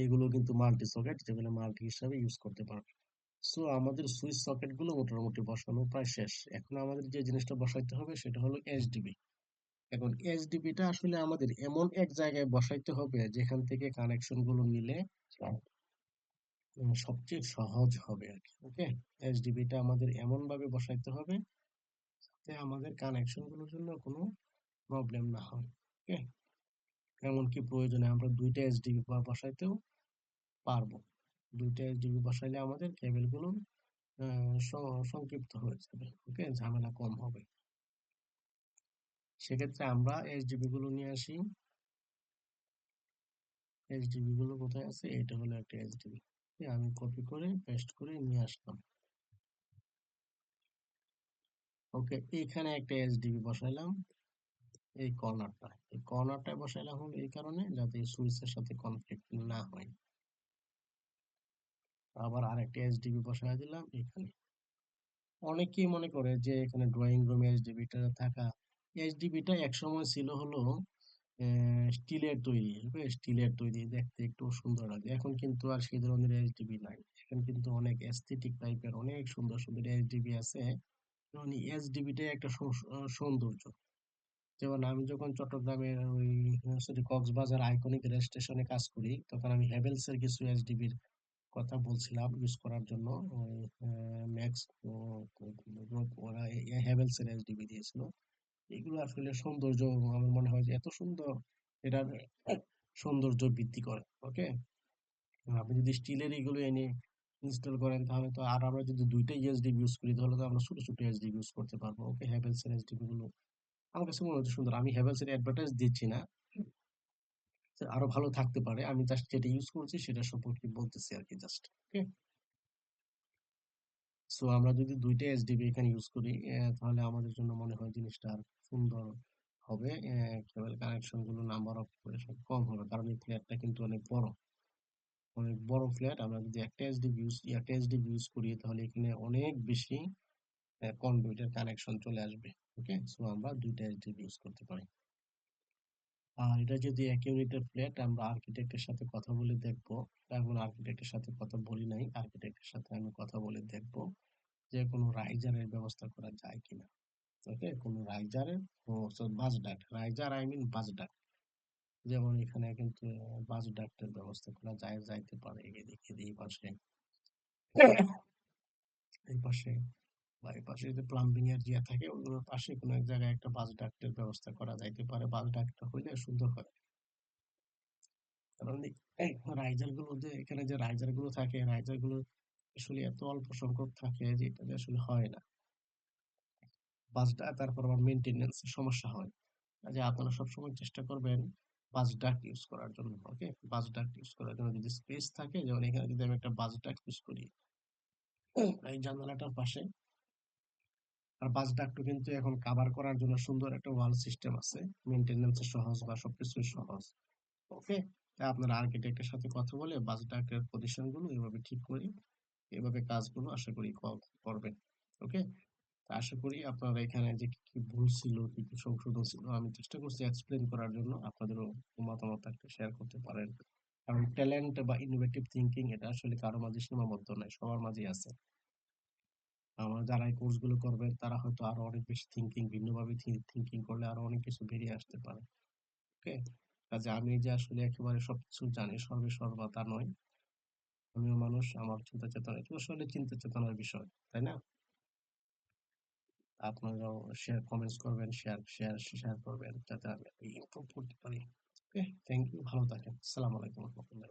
এগুলো কিন্তু মাল্টি সকেট, যেগুলো মাল্টি হিসাবে ইউজ করতে পারবে। সো আমাদের সুইচ সকেট গুলো মোটামুটি বসানো প্রায় শেষ। এখন আমাদের যে জিনিসটা বসাইতে হবে সেটা হলো এইচডিবি। এখন এইচডিবিটা আসলে আমাদের এমন এক জায়গায় বসাইতে হবে যেখান থেকে কানেকশন গুলো মিলে সবচেয়ে সহজ হবে আর কি। ওকে, এইচডিবিটা আমাদের এমন ভাবে বসাইতে হবে যাতে আমাদের কানেকশন গুলোর জন্য কোনো প্রবলেম না হয়। ওকে, এমনকি প্রয়োজনে আমরা দুইটা এইচডিবি বসাইতেও পারবো। দুইটা এইচডিবি বসাইলে আমাদের কেবল গুলো সংক্ষিপ্ত হয়ে যাবে। ওকে, ঝামেলা কম হবে। সেক্ষেত্রে আমরা এইচডিবি গুলো নিয়ে আসি। এইচডিবি গুলো কোথায় আছে, এটা হলো একটা এইচডিবি, আমি কপি করে পেস্ট করে নিয়ে আসলাম। ওকে, এইখানে একটা এইচডিবি বসাইলাম। এই কর্নারটা বসাইলাম হলো এই কারণে যাতে সুইচের সাথে কনফ্লিক্ট না হয়। আবার আরেকটা এইচডিবি বসাই দিলাম এখানে। অনেকেই মনে করে যে এখানে ড্রয়িং রুমে এইচডিবিটা থাকা, এইচডিবিটা একসময় ছিল হলো স্টিলের তৈরি, স্টিলের তৈরি, দেখতে একটু সুন্দর লাগে। এখন কিন্তু আর সেই ধরনের এইচডিবি নাই, এখন কিন্তু অনেক এস্থেটিক টাইপের অনেক সুন্দর সুন্দর এইচডিবি আছে। যেমন এইচডিবিটাই একটা সৌন্দর্য। যেমন আমি যখন চট্টগ্রামের ওই সরি কক্সবাজার আইকনিক রেল স্টেশনে কাজ করি তখন আমি হ্যাভেলস এর কিছু এইচডিবির কথা বলছিলাম ইউজ করার জন্য। ওই ম্যাক্স, ওরা হ্যাভেলস এর এইচডিবি দিয়েছিল। এগুলো আসলে সৌন্দর্য, আমার মনে হয় যে এত সুন্দর, এটার সৌন্দর্য বৃদ্ধি করে। ওকে, আপনি যদি স্টিলের এগুলো এনে ইনস্টল করেন তাহলে তো, আর আমরা যদি দুইটাই এইচডিবি ইউজ করি তাহলে তো আমরা ছোট ছোট এইচডিবি ইউজ করতে পারবো। ওকে, হ্যাভেলস এর এইচডিবি গুলো আমার কাছে মনে হচ্ছে সুন্দর। আমি হ্যাভেলস এর অ্যাডভার্টাইজ দিচ্ছি না, আরো ভালো থাকতে পারে, আমি জাস্ট যেটা ইউজ করছি সেটা সম্পর্কে বলতেছি আর কি, জাস্ট। ওকে, সো আমরা যদি দুইটা এইচডিবি এখানে ইউজ করি, তাহলে আমাদের জন্য মনে হয় জিনিসটা আর সুন্দর হবে। কেবল কানেকশন গুলো, নাম্বার অফ কম হবে, কারণ এই ফ্ল্যাটটা কিন্তু অনেক বড়, অনেক বড় ফ্ল্যাট। আমরা যদি একটা এইচডিবি ইউজ করি তাহলে এখানে অনেক বেশি কন্ডুইটের কানেকশন চলে আসবে। ওকে, সো আমরা দুইটা এইচডিবি ইউজ করতে পারি। আর এটা যদি এক ইউনিটের ফ্ল্যাট, আমরা আর্কিটেক্টের সাথে কথা বলে দেখবো। এখন আর্কিটেক্টের সাথে কথা বলি নাই, আর্কিটেক্টের সাথে আমি কথা বলে দেখবো যে কোনো রাইজারের ব্যবস্থা করা যায় কিনা। ওকে, কোনো রাইজারের, ও bus duct, riser I mean bus duct, যেমন এখানে কিন্তু বাস ডাক্টের ব্যবস্থা করা যায়, যাইতে পারে এদিকে, এই পাশে, এই পাশে, বা এই পাশে যদি প্লাম্বিং এর ইয়ে থাকে ওগুলোর পাশে কোনো এক জায়গায় একটা বাস ডাক্টের ব্যবস্থা করা যাইতে পারে। বাস ডাক্টটা হইলে সুন্দর হয়, কারণ এই রাইজার গুলো, যে এখানে যে রাইজার গুলো থাকে, রাইজার গুলো আসলে এত অল্প সংখ্যক থাকে যে এটা দিয়ে আসলে হয় না বাসটা, তারপর আবার মেনটেনেন্স সমস্যা হয়। কাজে আপনারা সবসময় চেষ্টা করবেন বাস ডাক্ট ইউজ করার জন্য। ওকে, বাস ডাক্ট ইউজ করার জন্য যদি স্পেস থাকে, যেমন এখানে যদি আমি একটা বাস ডাক্ট ইউজ করি এই জানালাটার পাশে, আর বাস ডাক্টও কিন্তু এখন কাভার করার জন্য সুন্দর একটা ওয়াল সিস্টেম আছে, মেনটেনেন্স সহজ বা সবকিছুই সহজ। ওকে, তাই আপনারা আর্কিটেক্টের সাথে কথা বলে বাস ডাক্টের পজিশন গুলো এভাবে ঠিক করে, এভাবে কাজগুলো আশা করি করবেন। ওকে, তা আশা করি আপনারা এখানে যে কি কি ভুল ছিল, কি কি সংশোধন ছিল, আমি চেষ্টা করছি এক্সপ্লেন করার জন্য। আপনাদেরও মতামত একটা শেয়ার করতে পারেন, কারণ ট্যালেন্ট বা ইনোভেটিভ থিঙ্কিং এটা আসলে কারো মাঝে সীমাবদ্ধ নয়, সবার মাঝেই আছে। আমার যারা এই কোর্স গুলো করবেন তারা হয়তো আরো অনেক বেশি ভিন্নভাবে থিঙ্কিং করলে আরো অনেক কিছু বেরিয়ে আসতে পারে। ওকে, কাজে আমি যে আসলে একেবারে সবকিছু জানি সর্বে সর্বা তা নয়, আমিও মানুষ, আমার চিন্তা চেতনা, এটা আসলে চিন্তা চেতনার বিষয়, তাই না? আপনারাও শেয়ার, কমেন্টস করবেন, শেয়ার করবেন যাতে আমি ইমপ্রুভ করতে পারি। ওকে, থ্যাংক ইউ, ভালো থাকেন। আসসালামু আলাইকুম রহমতুল্লাহ।